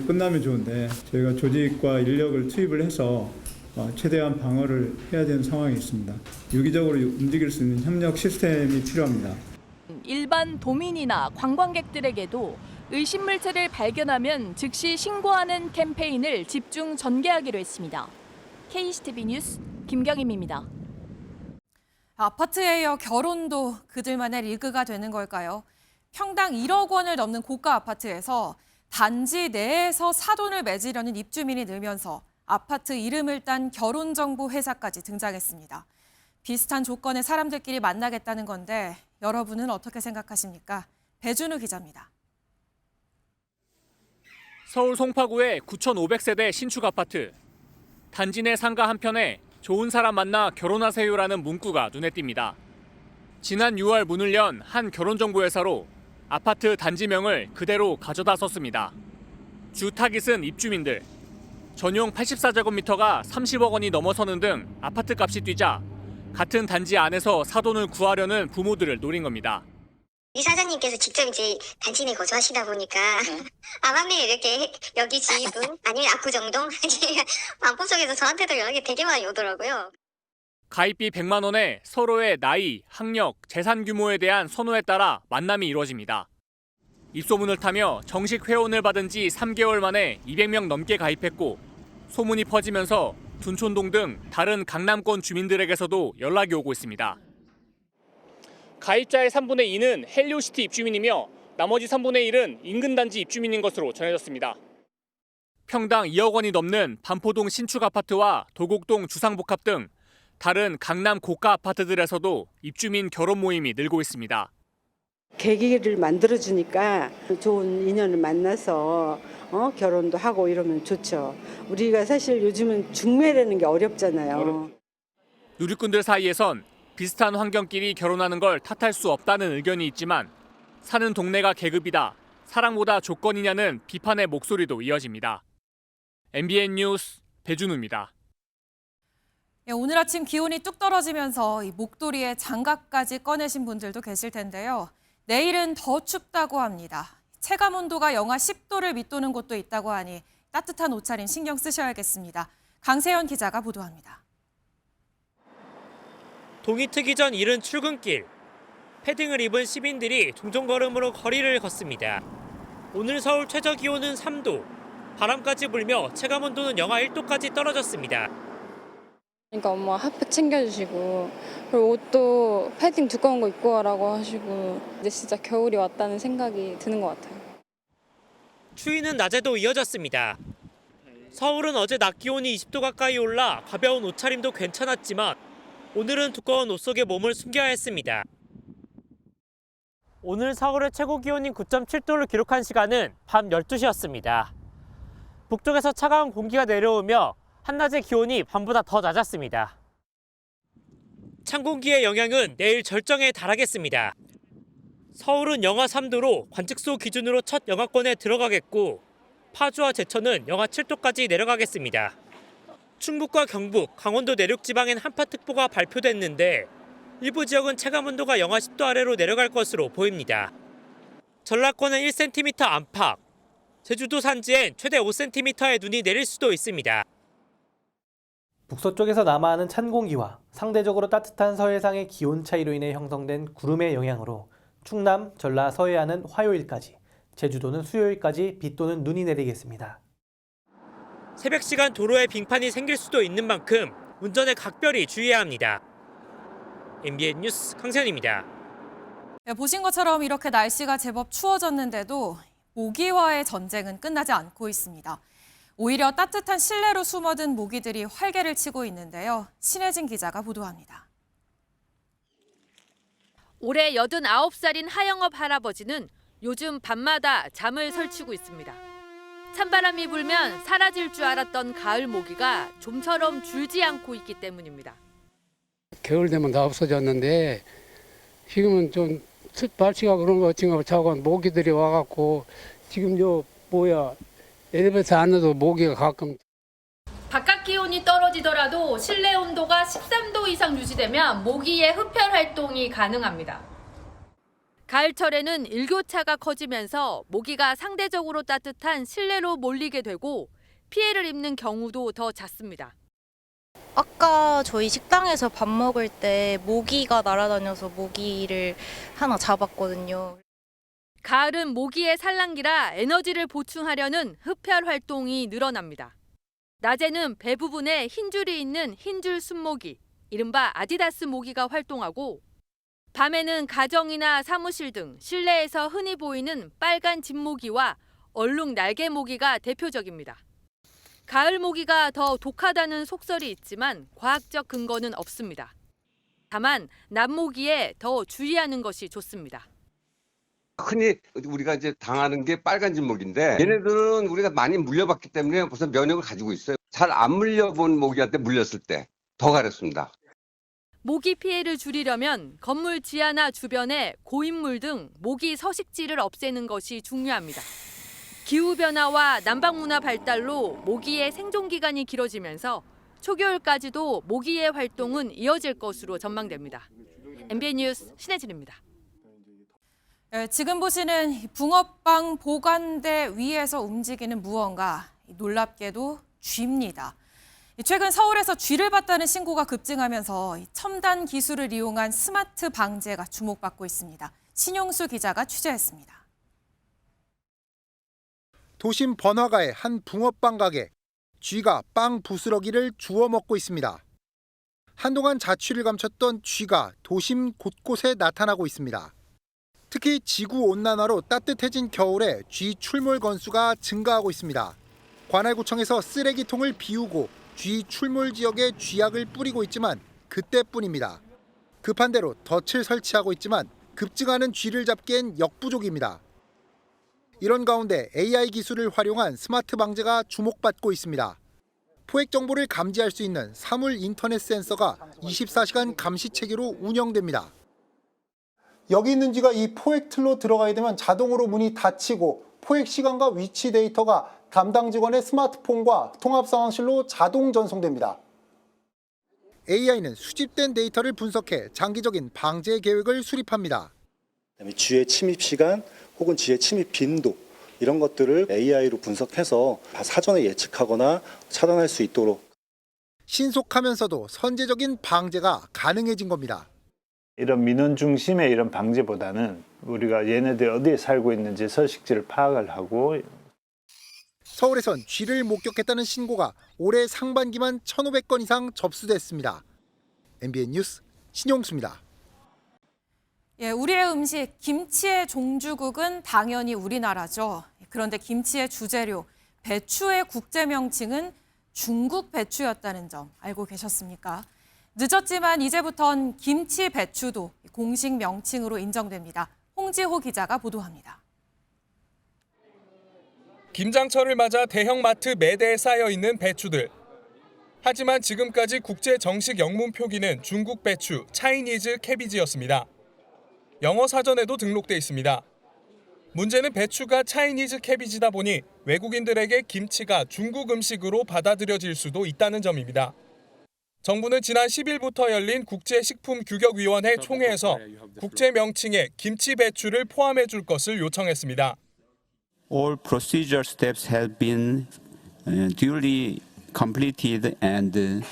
Speaker 28: 끝나면 좋은데 저희가 조직과 인력을 투입을 해서 최대한 방어를 해야 되는 상황이 있습니다. 유기적으로 움직일 수 있는 협력 시스템이 필요합니다.
Speaker 13: 일반 도민이나 관광객들에게도 의심물체를 발견하면 즉시 신고하는 캠페인을 집중 전개하기로 했습니다. KCTV 뉴스 김경임입니다.
Speaker 1: 아파트에 이어 결혼도 그들만의 리그가 되는 걸까요? 평당 1억 원을 넘는 고가 아파트에서 단지 내에서 사돈을 맺으려는 입주민이 늘면서 아파트 이름을 딴 결혼정보 회사까지 등장했습니다. 비슷한 조건의 사람들끼리 만나겠다는 건데 여러분은 어떻게 생각하십니까? 배준우 기자입니다.
Speaker 5: 서울 송파구의 9,500세대 신축 아파트. 단지 내 상가 한편에 좋은 사람 만나 결혼하세요라는 문구가 눈에 띕니다. 지난 6월 문을 연 한 결혼정보회사로 아파트 단지명을 그대로 가져다 썼습니다. 주 타깃은 입주민들. 전용 84제곱미터가 30억 원이 넘어서는 등 아파트 값이 뛰자 같은 단지 안에서 사돈을 구하려는 부모들을 노린 겁니다.
Speaker 19: 이사장님께서 직접 이제 단지 내 거주하시다 보니까 아밤에 이렇게 여기 지분 아니면 압구정동 반포 쪽에서 저한테도 연락이 되게 많이 오더라고요.
Speaker 5: 가입비 100만 원에 서로의 나이, 학력, 재산 규모에 대한 선호에 따라 만남이 이루어집니다. 입소문을 타며 정식 회원을 받은 지 3개월 만에 200명 넘게 가입했고 소문이 퍼지면서 둔촌동 등 다른 강남권 주민들에게서도 연락이 오고 있습니다. 가입자의 3분의 2는 헬리오시티 입주민이며 나머지 3분의 1은 인근 단지 입주민인 것으로 전해졌습니다. 평당 2억 원이 넘는 반포동 신축 아파트와 도곡동 주상복합 등 다른 강남 고가 아파트들에서도 입주민 결혼 모임이 늘고 있습니다.
Speaker 14: 계기를 만들어주니까 좋은 인연을 만나서 결혼도 하고 이러면 좋죠. 우리가 사실 요즘은 중매라는 게 어렵잖아요.
Speaker 5: 누리꾼들 사이에선 비슷한 환경끼리 결혼하는 걸 탓할 수 없다는 의견이 있지만 사는 동네가 계급이다, 사랑보다 조건이냐는 비판의 목소리도 이어집니다. MBN 뉴스 배준우입니다.
Speaker 1: 오늘 아침 기온이 뚝 떨어지면서 이 목도리에 장갑까지 꺼내신 분들도 계실 텐데요. 내일은 더 춥다고 합니다. 체감 온도가 영하 10도를 밑도는 곳도 있다고 하니 따뜻한 옷차림 신경 쓰셔야겠습니다. 강세현 기자가 보도합니다.
Speaker 16: 동이 트기 전 이른 출근길. 패딩을 입은 시민들이 종종걸음으로 거리를 걷습니다. 오늘 서울 최저 기온은 3도. 바람까지 불며 체감 온도는 영하 1도까지 떨어졌습니다.
Speaker 17: 그러니까 엄마 핫팩 챙겨주시고 그리고 옷도 패딩 두꺼운 거 입고 와라고 하시고 이제 진짜 겨울이 왔다는 생각이 드는 것 같아요.
Speaker 16: 추위는 낮에도 이어졌습니다. 서울은 어제 낮 기온이 20도 가까이 올라 가벼운 옷차림도 괜찮았지만 오늘은 두꺼운 옷 속에 몸을 숨겨야 했습니다. 오늘 서울의 최고 기온인 9.7도를 기록한 시간은 밤 12시였습니다. 북쪽에서 차가운 공기가 내려오며 한낮의 기온이 밤보다 더 낮았습니다. 찬 공기의 영향은 내일 절정에 달하겠습니다. 서울은 영하 3도로 관측소 기준으로 첫 영하권에 들어가겠고 파주와 제천은 영하 7도까지 내려가겠습니다. 충북과 경북, 강원도 내륙 지방엔 한파특보가 발표됐는데 일부 지역은 체감온도가 영하 10도 아래로 내려갈 것으로 보입니다. 전라권은 1cm 안팎, 제주도 산지엔 최대 5cm의 눈이 내릴 수도 있습니다.
Speaker 18: 북서쪽에서 남하하는 찬 공기와 상대적으로 따뜻한 서해상의 기온 차이로 인해 형성된 구름의 영향으로 충남, 전라, 서해안은 화요일까지, 제주도는 수요일까지 비 또는 눈이 내리겠습니다.
Speaker 16: 새벽 시간 도로에 빙판이 생길 수도 있는 만큼 운전에 각별히 주의해야 합니다. MBN 뉴스 강세현입니다.
Speaker 1: 보신 것처럼 이렇게 날씨가 제법 추워졌는데도 모기와의 전쟁은 끝나지 않고 있습니다. 오히려 따뜻한 실내로 숨어든 모기들이 활개를 치고 있는데요. 신혜진 기자가 보도합니다.
Speaker 26: 올해 89살인 하영업 할아버지는 요즘 밤마다 잠을 설치고 있습니다. 찬바람이 불면 사라질 줄 알았던 가을 모기가 좀처럼 줄지 않고 있기 때문입니다.
Speaker 20: 겨울 되면 다 없어졌는데 지금은 좀 날씨가 그런 거 같은 거 자고 모기들이 와갖고 지금 엘리베이터 안에도 모기가 가끔.
Speaker 26: 바깥 기온이 떨어지더라도 실내 온도가 13도 이상 유지되면 모기의 흡혈 활동이 가능합니다. 가을철에는 일교차가 커지면서 모기가 상대적으로 따뜻한 실내로 몰리게 되고 피해를 입는 경우도 더 잦습니다.
Speaker 21: 아까 저희 식당에서 밥 먹을 때 모기가 날아다녀서 모기를 하나 잡았거든요.
Speaker 26: 가을은 모기의 산란기라 에너지를 보충하려는 흡혈 활동이 늘어납니다. 낮에는 배 부분에 흰줄이 있는 흰줄 순모기, 이른바 아디다스 모기가 활동하고 밤에는 가정이나 사무실 등 실내에서 흔히 보이는 빨간 집모기와 얼룩 날개 모기가 대표적입니다. 가을 모기가 더 독하다는 속설이 있지만 과학적 근거는 없습니다. 다만 낮 모기에 더 주의하는 것이 좋습니다.
Speaker 2: 흔히 우리가 이제 당하는 게 빨간 진목인데 얘네들은 우리가 많이 물려봤기 때문에 무슨 면역을 가지고 있어요. 잘 안 물려본 모기한테 물렸을 때 더 가렵습니다.
Speaker 26: 모기 피해를 줄이려면 건물 지하나 주변에 고인물 등 모기 서식지를 없애는 것이 중요합니다. 기후변화와 난방문화 발달로 모기의 생존기간이 길어지면서 초겨울까지도 모기의 활동은 이어질 것으로 전망됩니다. MBN 뉴스 신혜진입니다.
Speaker 1: 지금 보시는 붕어빵 보관대 위에서 움직이는 무언가, 놀랍게도 쥐입니다. 최근 서울에서 쥐를 봤다는 신고가 급증하면서 첨단 기술을 이용한 스마트 방제가 주목받고 있습니다. 신용수 기자가 취재했습니다.
Speaker 3: 도심 번화가의 한 붕어빵 가게. 쥐가 빵 부스러기를 주워 먹고 있습니다. 한동안 자취를 감췄던 쥐가 도심 곳곳에 나타나고 있습니다. 특히 지구온난화로 따뜻해진 겨울에 쥐 출몰 건수가 증가하고 있습니다. 관할구청에서 쓰레기통을 비우고 쥐 출몰 지역에 쥐약을 뿌리고 있지만 그때뿐입니다. 급한 대로 덫을 설치하고 있지만 급증하는 쥐를 잡기엔 역부족입니다. 이런 가운데 AI 기술을 활용한 스마트 방제가 주목받고 있습니다. 포획 정보를 감지할 수 있는 사물 인터넷 센서가 24시간 감시 체계로 운영됩니다.
Speaker 4: 여기 있는 쥐가 이 포획 틀로 들어가게 되면 자동으로 문이 닫히고 포획 시간과 위치 데이터가 담당 직원의 스마트폰과 통합상황실로 자동 전송됩니다.
Speaker 3: AI는 수집된 데이터를 분석해 장기적인 방제 계획을 수립합니다.
Speaker 6: 쥐의 침입 시간 혹은 쥐의 침입 빈도 이런 것들을 AI로 분석해서 사전에 예측하거나 차단할 수 있도록.
Speaker 3: 신속하면서도 선제적인 방제가 가능해진 겁니다.
Speaker 28: 이런 민원 중심의 이런 방제보다는 우리가 얘네들이 어디에 살고 있는지 서식지를 파악을 하고.
Speaker 3: 서울에선 쥐를 목격했다는 신고가 올해 상반기만 1,500건 이상 접수됐습니다. MBN 뉴스 신용수입니다.
Speaker 1: 우리의 음식 김치의 종주국은 당연히 우리나라죠. 그런데 김치의 주재료 배추의 국제 명칭은 중국 배추였다는 점 알고 계셨습니까? 늦었지만 이제부턴 김치 배추도 공식 명칭으로 인정됩니다. 홍지호 기자가 보도합니다.
Speaker 7: 김장철을 맞아 대형마트 매대에 쌓여 있는 배추들. 하지만 지금까지 국제 정식 영문 표기는 중국 배추, 차이니즈 캐비지였습니다. 영어 사전에도 등록돼 있습니다. 문제는 배추가 차이니즈 캐비지다 보니 외국인들에게 김치가 중국 음식으로 받아들여질 수도 있다는 점입니다. 정부는 지난 10일부터 열린 국제식품규격위원회 총회에서 국제 명칭에 김치 배추를 포함해 줄 것을 요청했습니다.
Speaker 22: All procedure steps have been duly completed and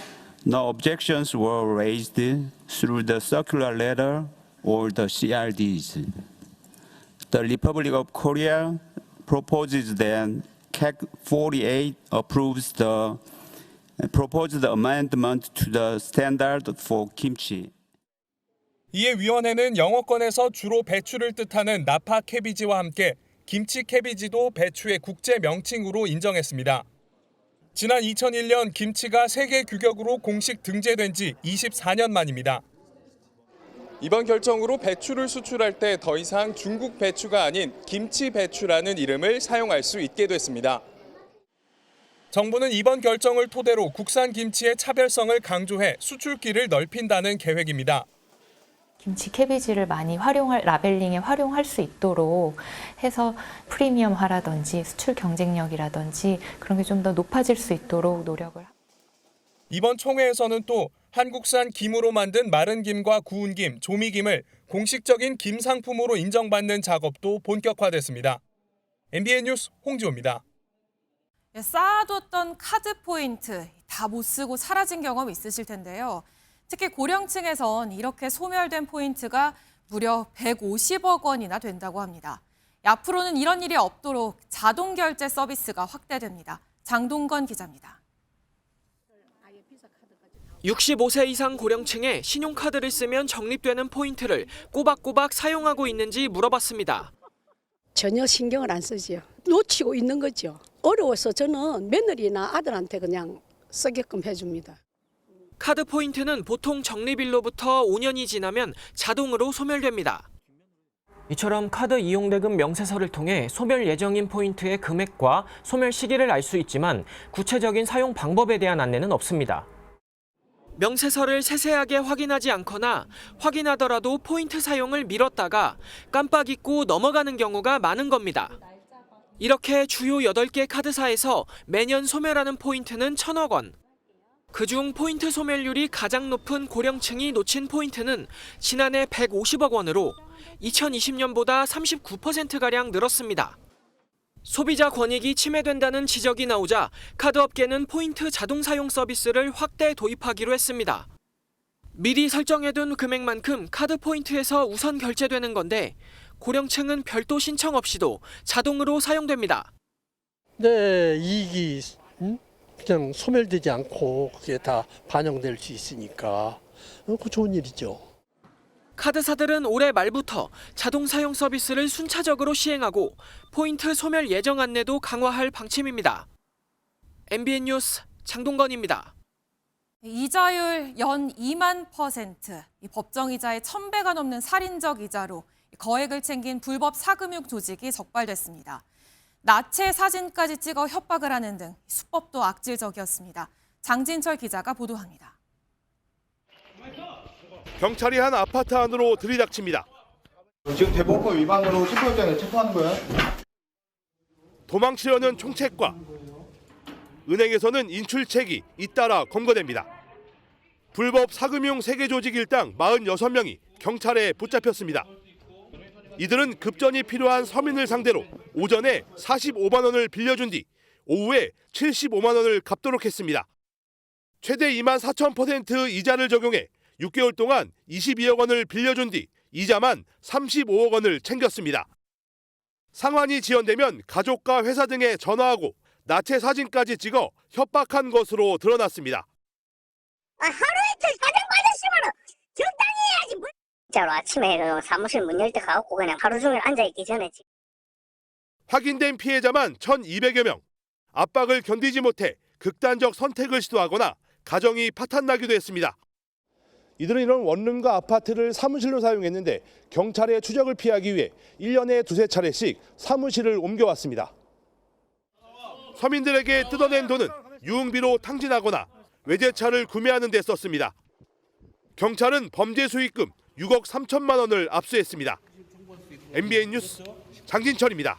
Speaker 22: no objections were raised through the circular letter or the CRDs. The Republic of Korea proposes that CAC 48 approves the proposed amendment to the standard for kimchi.
Speaker 7: 이에 위원회는 영어권에서 주로 배추를 뜻하는 나파 캐비지와 함께 김치 캐비지도 배추의 국제 명칭으로 인정했습니다. 지난 2001년 김치가 세계 규격으로 공식 등재된 지 24년 만입니다. 이번 결정으로 배추를 수출할 때 더 이상 중국 배추가 아닌 김치 배추라는 이름을 사용할 수 있게 됐습니다. 정부는 이번 결정을 토대로 국산 김치의 차별성을 강조해 수출길을 넓힌다는 계획입니다.
Speaker 23: 김치 캐비지를 많이 라벨링에 활용할 수 있도록 해서 프리미엄화라든지 수출 경쟁력이라든지 그런 게 좀 더 높아질 수 있도록 노력을.
Speaker 7: 이번 총회에서는 또 한국산 김으로 만든 마른 김과 구운 김, 조미김을 공식적인 김 상품으로 인정받는 작업도 본격화됐습니다. MBN 뉴스 홍지호입니다.
Speaker 1: 쌓아뒀던 카드 포인트 다 못 쓰고 사라진 경험 있으실 텐데요. 특히 고령층에선 이렇게 소멸된 포인트가 무려 150억 원이나 된다고 합니다. 앞으로는 이런 일이 없도록 자동 결제 서비스가 확대됩니다. 장동건 기자입니다.
Speaker 24: 65세 이상 고령층에 신용카드를 쓰면 적립되는 포인트를 꼬박꼬박 사용하고 있는지 물어봤습니다.
Speaker 25: 전혀 신경을 안 쓰지요. 놓치고 있는 거죠. 어려워서 저는 며느리나 아들한테 그냥 쓰게끔 해줍니다.
Speaker 24: 카드 포인트는 보통 적립일로부터 5년이 지나면 자동으로 소멸됩니다. 이처럼 카드 이용 대금 명세서를 통해 소멸 예정인 포인트의 금액과 소멸 시기를 알 수 있지만 구체적인 사용 방법에 대한 안내는 없습니다. 명세서를 세세하게 확인하지 않거나 확인하더라도 포인트 사용을 미뤘다가 깜빡 잊고 넘어가는 경우가 많은 겁니다. 이렇게 주요 8개 카드사에서 매년 소멸하는 포인트는 1,000억 원. 그중 포인트 소멸률이 가장 높은 고령층이 놓친 포인트는 지난해 150억 원으로 2020년보다 39%가량 늘었습니다. 소비자 권익이 침해된다는 지적이 나오자 카드업계는 포인트 자동 사용 서비스를 확대 도입하기로 했습니다. 미리 설정해둔 금액만큼 카드 포인트에서 우선 결제되는 건데 고령층은 별도 신청 없이도 자동으로 사용됩니다.
Speaker 8: 네, 이익이 그냥 소멸되지 않고 그게 다 반영될 수 있으니까 그 좋은 일이죠.
Speaker 24: 카드사들은 올해 말부터 자동 사용 서비스를 순차적으로 시행하고 포인트 소멸 예정 안내도 강화할 방침입니다. MBN 뉴스 장동건입니다.
Speaker 1: 이자율 연 2만%, 법정이자의 1,000배가 넘는 살인적 이자로 거액을 챙긴 불법 사금융 조직이 적발됐습니다. 나체 사진까지 찍어 협박을 하는 등 수법도 악질적이었습니다. 장진철 기자가 보도합니다.
Speaker 9: 경찰이 한 아파트 안으로 들이닥칩니다.
Speaker 10: 지금 대법원 위반으로 체포영장에 체포하는 거야?
Speaker 9: 도망치려는 총책과 은행에서는 인출책이 잇따라 검거됩니다. 불법 사금융 세계 조직 일당 46명이 경찰에 붙잡혔습니다. 이들은 급전이 필요한 서민을 상대로 오전에 45만 원을 빌려준 뒤 오후에 75만 원을 갚도록 했습니다. 최대 24,000% 이자를 적용해 6개월 동안 22억 원을 빌려준 뒤 이자만 35억 원을 챙겼습니다. 상환이 지연되면 가족과 회사 등에 전화하고 나체 사진까지 찍어 협박한 것으로 드러났습니다.
Speaker 19: 하루 이틀 사정 받으시면 적당히 해야지. 진짜로 아침에 사무실 문 열 때 가갖고 그냥 하루 종일 앉아있기 전에.
Speaker 9: 확인된 피해자만 1,200여 명. 압박을 견디지 못해 극단적 선택을 시도하거나 가정이 파탄나기도 했습니다. 이들은 이런 원룸과 아파트를 사무실로 사용했는데 경찰의 추적을 피하기 위해 1년에 두세 차례씩 사무실을 옮겨왔습니다. 서민들에게 뜯어낸 돈은 유흥비로 탕진하거나 외제차를 구매하는 데 썼습니다. 경찰은 범죄 수익금 6억 3천만 원을 압수했습니다. MBN 뉴스 장진철입니다.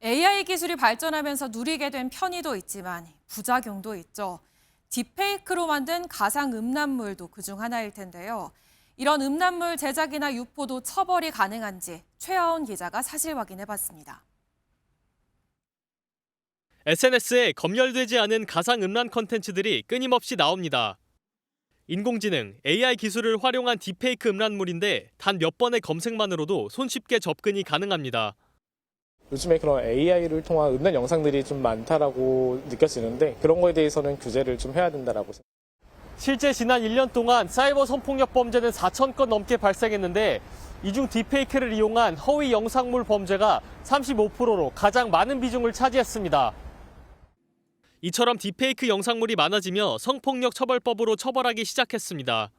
Speaker 1: AI 기술이 발전하면서 누리게 된 편의도 있지만 부작용도 있죠. 딥페이크로 만든 가상 음란물도 그중 하나일 텐데요. 이런 음란물 제작이나 유포도 처벌이 가능한지 최하원 기자가 사실 확인해봤습니다.
Speaker 5: SNS에 검열되지 않은 가상 음란 컨텐츠들이 끊임없이 나옵니다. 인공지능, AI 기술을 활용한 딥페이크 음란물인데 단 몇 번의 검색만으로도 손쉽게 접근이 가능합니다.
Speaker 11: 요즘에 그런 AI를 통한 음란 영상들이 좀 많다라고 느껴지는데 그런 거에 대해서는 규제를 좀 해야 된다라고 생각합니다.
Speaker 5: 실제 지난 1년 동안 사이버 성폭력 범죄는 4,000건 넘게 발생했는데 이 중 딥페이크를 이용한 허위 영상물 범죄가 35%로 가장 많은 비중을 차지했습니다. 이처럼 딥페이크 영상물이 많아지며 성폭력 처벌법으로 처벌하기 시작했습니다.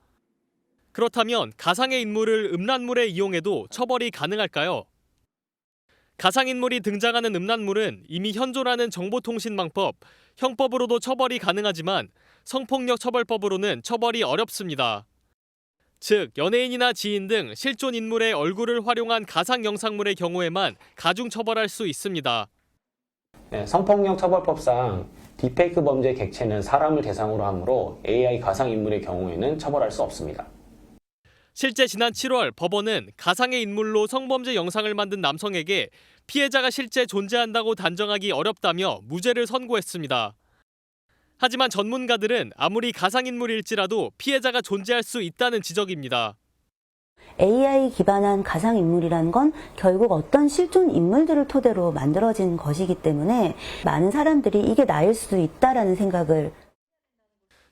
Speaker 5: 그렇다면 가상의 인물을 음란물에 이용해도 처벌이 가능할까요? 가상인물이 등장하는 음란물은 이미 현존하는 정보통신망법, 형법으로도 처벌이 가능하지만 성폭력 처벌법으로는 처벌이 어렵습니다. 즉, 연예인이나 지인 등 실존 인물의 얼굴을 활용한 가상 영상물의 경우에만 가중 처벌할 수 있습니다.
Speaker 12: 성폭력 처벌법상 딥페이크 범죄 객체는 사람을 대상으로 하므로 AI 가상인물의 경우에는 처벌할 수 없습니다.
Speaker 5: 실제 지난 7월 법원은 가상의 인물로 성범죄 영상을 만든 남성에게 피해자가 실제 존재한다고 단정하기 어렵다며 무죄를 선고했습니다. 하지만 전문가들은 아무리 가상인물일지라도 피해자가 존재할 수 있다는 지적입니다.
Speaker 13: AI 기반한 가상인물이라는 건 결국 어떤 실존 인물들을 토대로 만들어진 것이기 때문에 많은 사람들이 이게 나일 수도 있다라는 생각을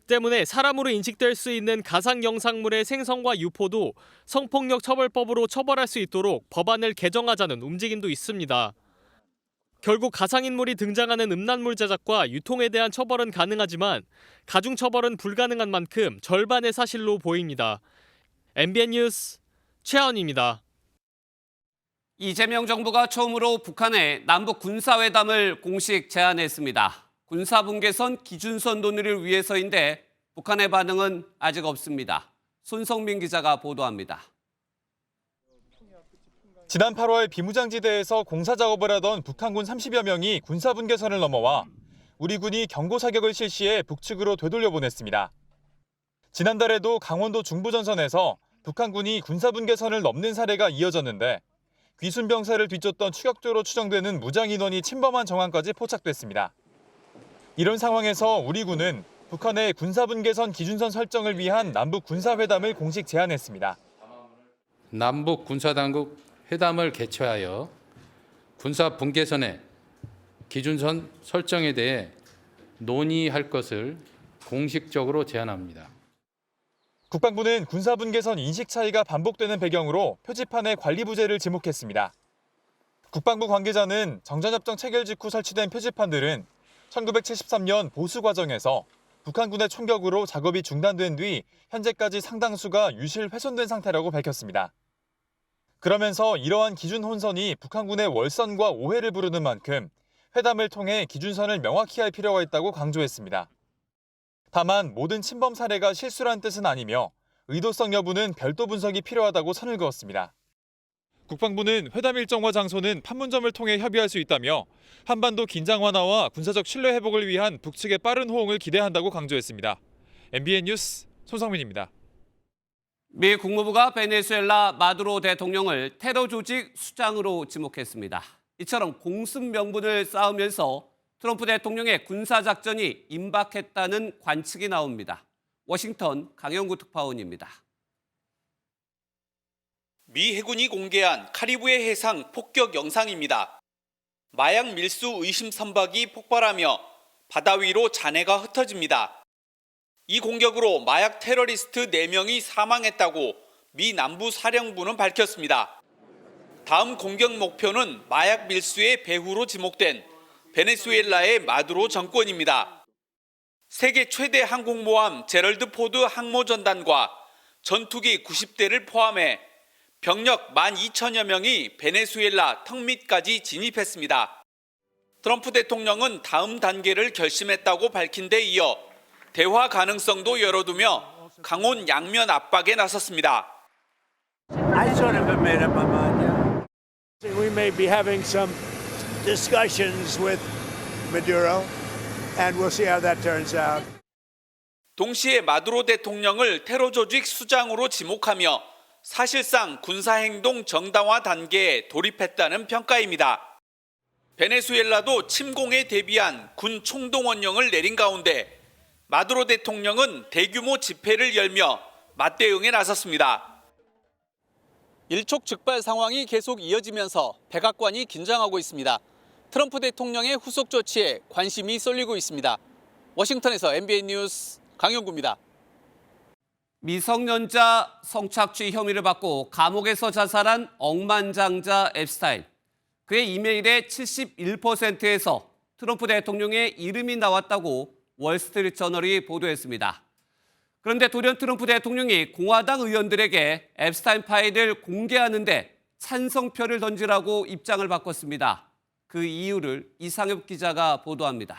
Speaker 5: 때문에 사람으로 인식될 수 있는 가상 영상물의 생성과 유포도 성폭력 처벌법으로 처벌할 수 있도록 법안을 개정하자는 움직임도 있습니다. 결국 가상인물이 등장하는 음란물 제작과 유통에 대한 처벌은 가능하지만 가중처벌은 불가능한 만큼 절반의 사실로 보입니다. MBN 뉴스 최하원입니다.
Speaker 14: 이재명 정부가 처음으로 북한에 남북 군사회담을 공식 제안했습니다. 군사분계선 기준선 논의를 위해서인데 북한의 반응은 아직 없습니다. 손성민 기자가 보도합니다.
Speaker 15: 지난 8월 비무장지대에서 공사작업을 하던 북한군 30여 명이 군사분계선을 넘어와 우리 군이 경고사격을 실시해 북측으로 되돌려보냈습니다. 지난달에도 강원도 중부전선에서 북한군이 군사분계선을 넘는 사례가 이어졌는데 귀순병사를 뒤쫓던 추격조로 추정되는 무장인원이 침범한 정황까지 포착됐습니다. 이런 상황에서 우리 군은 북한의 군사분계선 기준선 설정을 위한 남북 군사회담을 공식 제안했습니다.
Speaker 16: 남북 군사당국 회담을 개최하여 군사분계선의 기준선 설정에 대해 논의할 것을 공식적으로 제안합니다.
Speaker 15: 국방부는 군사분계선 인식 차이가 반복되는 배경으로 표지판에 관리 부재를 지목했습니다. 국방부 관계자는 정전협정 체결 직후 설치된 표지판들은 1973년 보수 과정에서 북한군의 총격으로 작업이 중단된 뒤 현재까지 상당수가 유실 훼손된 상태라고 밝혔습니다. 그러면서 이러한 기준 혼선이 북한군의 월선과 오해를 부르는 만큼 회담을 통해 기준선을 명확히 할 필요가 있다고 강조했습니다. 다만 모든 침범 사례가 실수란 뜻은 아니며 의도성 여부는 별도 분석이 필요하다고 선을 그었습니다. 국방부는 회담 일정과 장소는 판문점을 통해 협의할 수 있다며 한반도 긴장 완화와 군사적 신뢰 회복을 위한 북측의 빠른 호응을 기대한다고 강조했습니다. MBN 뉴스 손성민입니다.
Speaker 14: 미 국무부가 베네수엘라 마두로 대통령을 테러 조직 수장으로 지목했습니다. 이처럼 공습 명분을 쌓으면서 트럼프 대통령의 군사작전이 임박했다는 관측이 나옵니다. 워싱턴 강영구 특파원입니다.
Speaker 17: 미 해군이 공개한 카리브해 해상 폭격 영상입니다. 마약 밀수 의심 선박이 폭발하며 바다 위로 잔해가 흩어집니다. 이 공격으로 마약 테러리스트 4명이 사망했다고 미 남부사령부는 밝혔습니다. 다음 공격 목표는 마약 밀수의 배후로 지목된 베네수엘라의 마두로 정권입니다. 세계 최대 항공모함 제럴드 포드 항모전단과 전투기 90대를 포함해 병력 12,000여 명이 베네수엘라 턱 밑까지 진입했습니다. 트럼프 대통령은 다음 단계를 결심했다고 밝힌 데 이어 대화 가능성도 열어두며 강원 양면 압박에 나섰습니다.
Speaker 18: I sort of have made up my mind. We may be having some discussions with Maduro, and we'll see how that turns out.
Speaker 17: 동시에 마두로 대통령을 테러 조직 수장으로 지목하며 사실상 군사행동 정당화 단계에 돌입했다는 평가입니다. 베네수엘라도 침공에 대비한 군 총동원령을 내린 가운데 마두로 대통령은 대규모 집회를 열며 맞대응에 나섰습니다. 일촉즉발 상황이 계속 이어지면서 백악관이 긴장하고 있습니다. 트럼프 대통령의 후속 조치에 관심이 쏠리고 있습니다. 워싱턴에서 MBN 뉴스 강영구입니다.
Speaker 14: 미성년자 성착취 혐의를 받고 감옥에서 자살한 억만장자 앱스타인. 그의 이메일의 71%에서 트럼프 대통령의 이름이 나왔다고 월스트리트저널이 보도했습니다. 그런데 돌연 트럼프 대통령이 공화당 의원들에게 앱스타인 파일을 공개하는데 찬성표를 던지라고 입장을 바꿨습니다. 그 이유를 이상엽 기자가 보도합니다.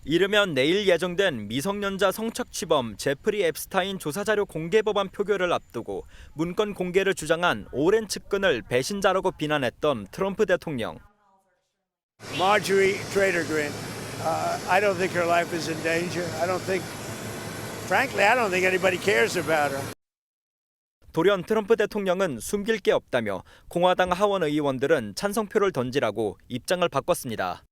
Speaker 20: 이르면 내일 예정된 미성년자 성착취범 제프리 앱스타인 조사자료 공개 법안 표결을 앞두고 문건 공개를 주장한 오랜 측근을 배신자라고 비난했던 트럼프 대통령.
Speaker 18: Marjorie Trader Grin, I don't think her life is in danger. Frankly, I don't think anybody cares about her.
Speaker 20: 돌연 트럼프 대통령은 숨길 게 없다며 공화당 하원 의원들은 찬성표를 던지라고 입장을 바꿨습니다.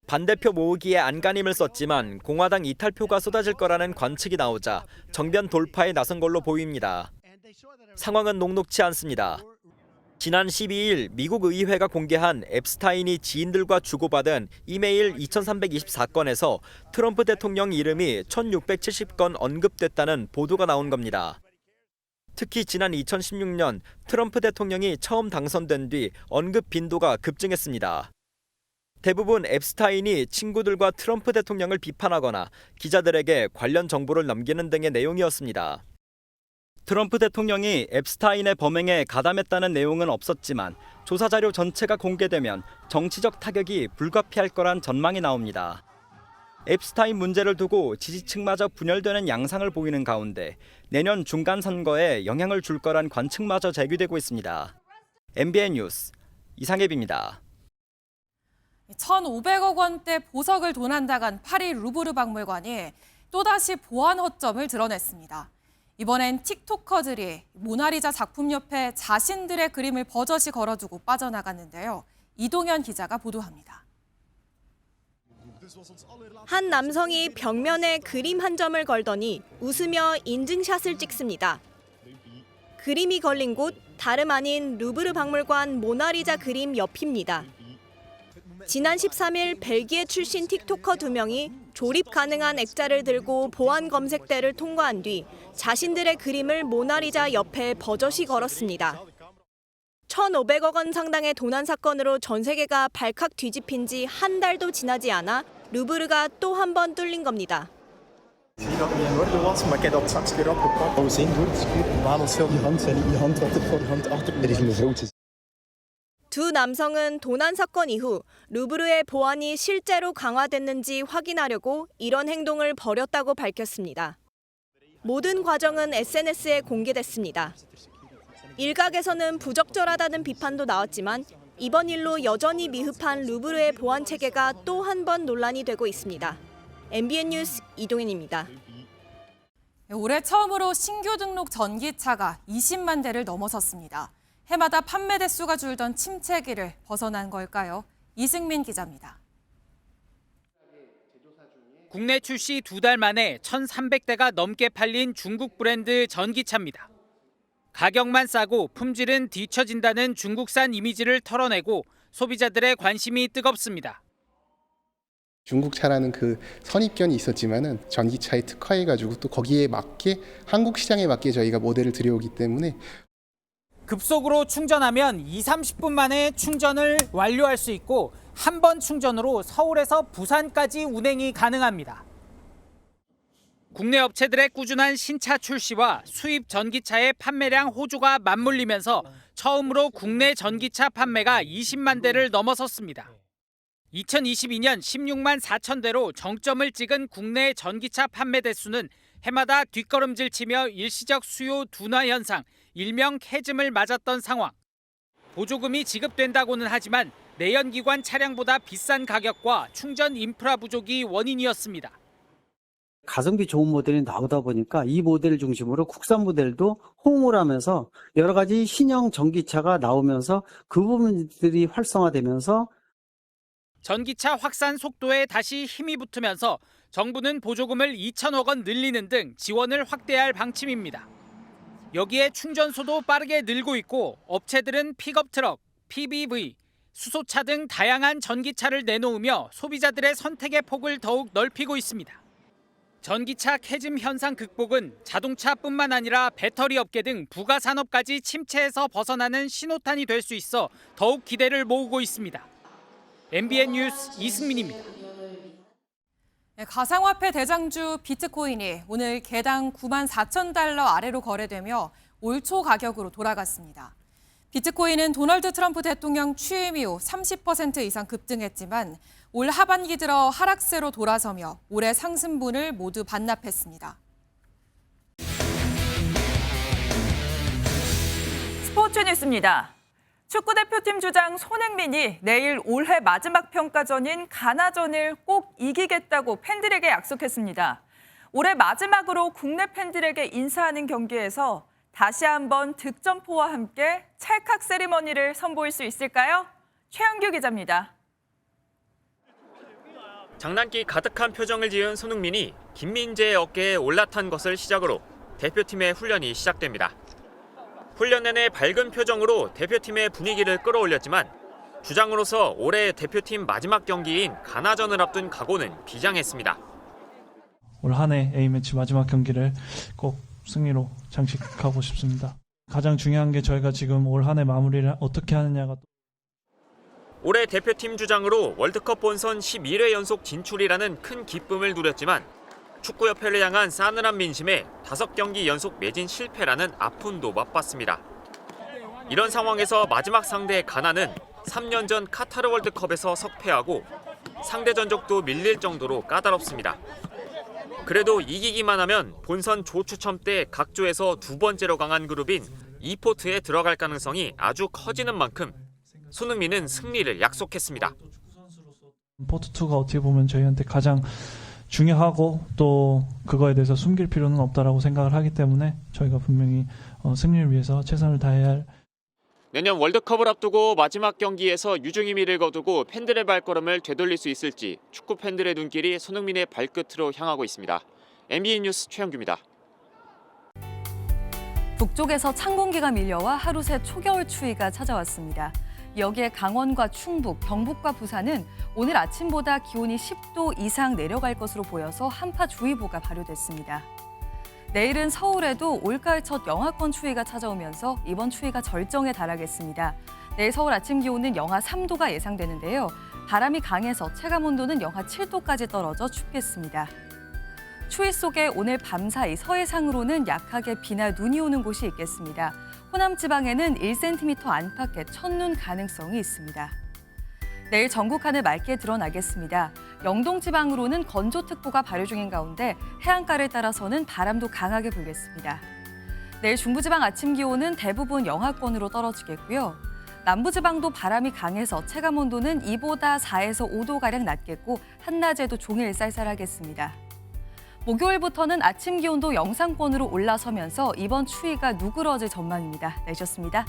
Speaker 20: 반대표 모으기에 안간힘을 썼지만 공화당 이탈표가 쏟아질 거라는 관측이 나오자 정변 돌파에 나선 걸로 보입니다. 상황은 녹록치 않습니다. 지난 12일 미국 의회가 공개한 앱스타인이 지인들과 주고받은 이메일 2324건에서 트럼프 대통령 이름이 1670건 언급됐다는 보도가 나온 겁니다. 특히 지난 2016년 트럼프 대통령이 처음 당선된 뒤 언급 빈도가 급증했습니다. 대부분 앱스타인이 친구들과 트럼프 대통령을 비판하거나 기자들에게 관련 정보를 넘기는 등의 내용이었습니다. 트럼프 대통령이 앱스타인의 범행에 가담했다는 내용은 없었지만 조사 자료 전체가 공개되면 정치적 타격이 불가피할 거란 전망이 나옵니다. 앱스타인 문제를 두고 지지층마저 분열되는 양상을 보이는 가운데 내년 중간 선거에 영향을 줄 거란 관측마저 제기되고 있습니다. MBN 뉴스 이상엽입니다.
Speaker 1: 1,500억 원대 보석을 도난당한 파리 루브르 박물관이 또다시 보안 허점을 드러냈습니다. 이번엔 틱토커들이 모나리자 작품 옆에 자신들의 그림을 버젓이 걸어두고 빠져나갔는데요. 이동현 기자가 보도합니다.
Speaker 2: 한 남성이 벽면에 그림 한 점을 걸더니 웃으며 인증샷을 찍습니다. 그림이 걸린 곳 다름 아닌 루브르 박물관 모나리자 그림 옆입니다. 지난 13일 벨기에 출신 틱토커 2명이 조립 가능한 액자를 들고 보안 검색대를 통과한 뒤 자신들의 그림을 모나리자 옆에 버젓이 걸었습니다. 1,500억 원 상당의 도난 사건으로 전 세계가 발칵 뒤집힌 지 한 달도 지나지 않아 루브르가 또 한 번 뚫린 겁니다. 두 남성은 도난 사건 이후 루브르의 보안이 실제로 강화됐는지 확인하려고 이런 행동을 벌였다고 밝혔습니다. 모든 과정은 SNS에 공개됐습니다. 일각에서는 부적절하다는 비판도 나왔지만 이번 일로 여전히 미흡한 루브르의 보안 체계가 또 한 번 논란이 되고 있습니다. MBN 뉴스 이동현입니다.
Speaker 1: 올해 처음으로 신규 등록 전기차가 20만 대를 넘어섰습니다. 해마다 판매 대수가 줄던 침체기를 벗어난 걸까요? 이승민 기자입니다.
Speaker 5: 국내 출시 2달 만에 1,300대가 넘게 팔린 중국 브랜드 전기차입니다. 가격만 싸고 품질은 뒤처진다는 중국산 이미지를 털어내고 소비자들의 관심이 뜨겁습니다.
Speaker 3: 중국차라는 그 선입견이 있었지만은 전기차에 특화해가지고 또 거기에 맞게 한국 시장에 맞게 저희가 모델을 들여오기 때문에
Speaker 5: 급속으로 충전하면 20-30분 만에 충전을 완료할 수 있고 한 번 충전으로 서울에서 부산까지 운행이 가능합니다. 국내 업체들의 꾸준한 신차 출시와 수입 전기차의 판매량 호조가 맞물리면서 처음으로 국내 전기차 판매가 20만 대를 넘어섰습니다. 2022년 16만 4천 대로 정점을 찍은 국내 전기차 판매 대수는 해마다 뒷걸음질 치며 일시적 수요 둔화 현상, 일명 캐즘을 맞았던 상황. 보조금이 지급된다고는 하지만 내연기관 차량보다 비싼 가격과 충전 인프라 부족이 원인이었습니다.
Speaker 4: 가성비 좋은 모델이 나오다 보니까 이 모델을 중심으로 국산 모델도 호응을 하면서 여러 가지 신형 전기차가 나오면서 그 부분들이 활성화되면서
Speaker 5: 전기차 확산 속도에 다시 힘이 붙으면서 정부는 보조금을 2천억 원 늘리는 등 지원을 확대할 방침입니다. 여기에 충전소도 빠르게 늘고 있고 업체들은 픽업 트럭, PBV, 수소차 등 다양한 전기차를 내놓으며 소비자들의 선택의 폭을 더욱 넓히고 있습니다. 전기차 캐즘 현상 극복은 자동차뿐만 아니라 배터리 업계 등 부가 산업까지 침체에서 벗어나는 신호탄이 될 수 있어 더욱 기대를 모으고 있습니다. MBN 뉴스 이승민입니다.
Speaker 1: 가상화폐 대장주 비트코인이 오늘 개당 9만 4천 달러 아래로 거래되며 올 초 가격으로 돌아갔습니다. 비트코인은 도널드 트럼프 대통령 취임 이후 30% 이상 급등했지만 올 하반기 들어 하락세로 돌아서며 올해 상승분을 모두 반납했습니다.
Speaker 6: 스포츠 뉴스입니다. 축구대표팀 주장 손흥민이 내일 올해 마지막 평가전인 가나전을 꼭 이기겠다고 팬들에게 약속했습니다. 올해 마지막으로 국내 팬들에게 인사하는 경기에서 다시 한번 득점포와 함께 찰칵 세리머니를 선보일 수 있을까요? 최영규 기자입니다.
Speaker 21: 장난기 가득한 표정을 지은 손흥민이 김민재의 어깨에 올라탄 것을 시작으로 대표팀의 훈련이 시작됩니다. 훈련 내내 밝은 표정으로 대표팀의 분위기를 끌어올렸지만 주장으로서 올해 대표팀 마지막 경기인 가나전을 앞둔 각오는 비장했습니다.
Speaker 26: 올 한 해 A매치 마지막 경기를 꼭
Speaker 7: 승리로 장식하고 싶습니다. 가장 중요한 게 저희가 지금 올 한 해 마무리를 어떻게 하느냐가
Speaker 21: 올해 대표팀 주장으로 월드컵 본선 11회 연속 진출이라는 큰 기쁨을 누렸지만 축구협회를 향한 싸늘한 민심에 5경기 연속 매진 실패라는 아픔도 맛봤습니다. 이런 상황에서 마지막 상대 가나는 3년 전 카타르 월드컵에서 석패하고 상대 전적도 밀릴 정도로 까다롭습니다. 그래도 이기기만 하면 본선 조추첨 때 각 조에서 2번째로 강한 그룹인 E포트에 들어갈 가능성이 아주 커지는 만큼 손흥민은 승리를 약속했습니다.
Speaker 7: 포트2가 어떻게 보면 저희한테 가장 중요하고 또 그거에 대해서 숨길 필요는 없다라고 생각을 하기 때문에 저희가 분명히 승리를 위해서 최선을 다해야 할.
Speaker 21: 내년 월드컵을 앞두고 마지막 경기에서 유중히 미를 거두고 팬들의 발걸음을 되돌릴 수 있을지 축구 팬들의 눈길이 손흥민의 발끝으로 향하고 있습니다. MBN 뉴스 최영규입니다.
Speaker 8: 북쪽에서 찬 공기가 밀려와 하루 새 초겨울 추위가 찾아왔습니다. 여기에 강원과 충북, 경북과 부산은 오늘 아침보다 기온이 10도 이상 내려갈 것으로 보여서 한파주의보가 발효됐습니다. 내일은 서울에도 올가을 첫 영하권 추위가 찾아오면서 이번 추위가 절정에 달하겠습니다. 내일 서울 아침 기온은 영하 3도가 예상되는데요. 바람이 강해서 체감온도는 영하 7도까지 떨어져 춥겠습니다. 추위 속에 오늘 밤사이 서해상으로는 약하게 비나 눈이 오는 곳이 있겠습니다. 호남 지방에는 1cm 안팎의 첫눈 가능성이 있습니다. 내일 전국 하늘 맑게 드러나겠습니다. 영동 지방으로는 건조특보가 발효 중인 가운데 해안가를 따라서는 바람도 강하게 불겠습니다. 내일 중부지방 아침 기온은 대부분 영하권으로 떨어지겠고요. 남부지방도 바람이 강해서 체감온도는 2보다 4에서 5도가량 낮겠고 한낮에도 종일 쌀쌀하겠습니다. 목요일부터는 아침 기온도 영상권으로 올라서면서 이번 추위가 누그러질 전망입니다. 내셨습니다.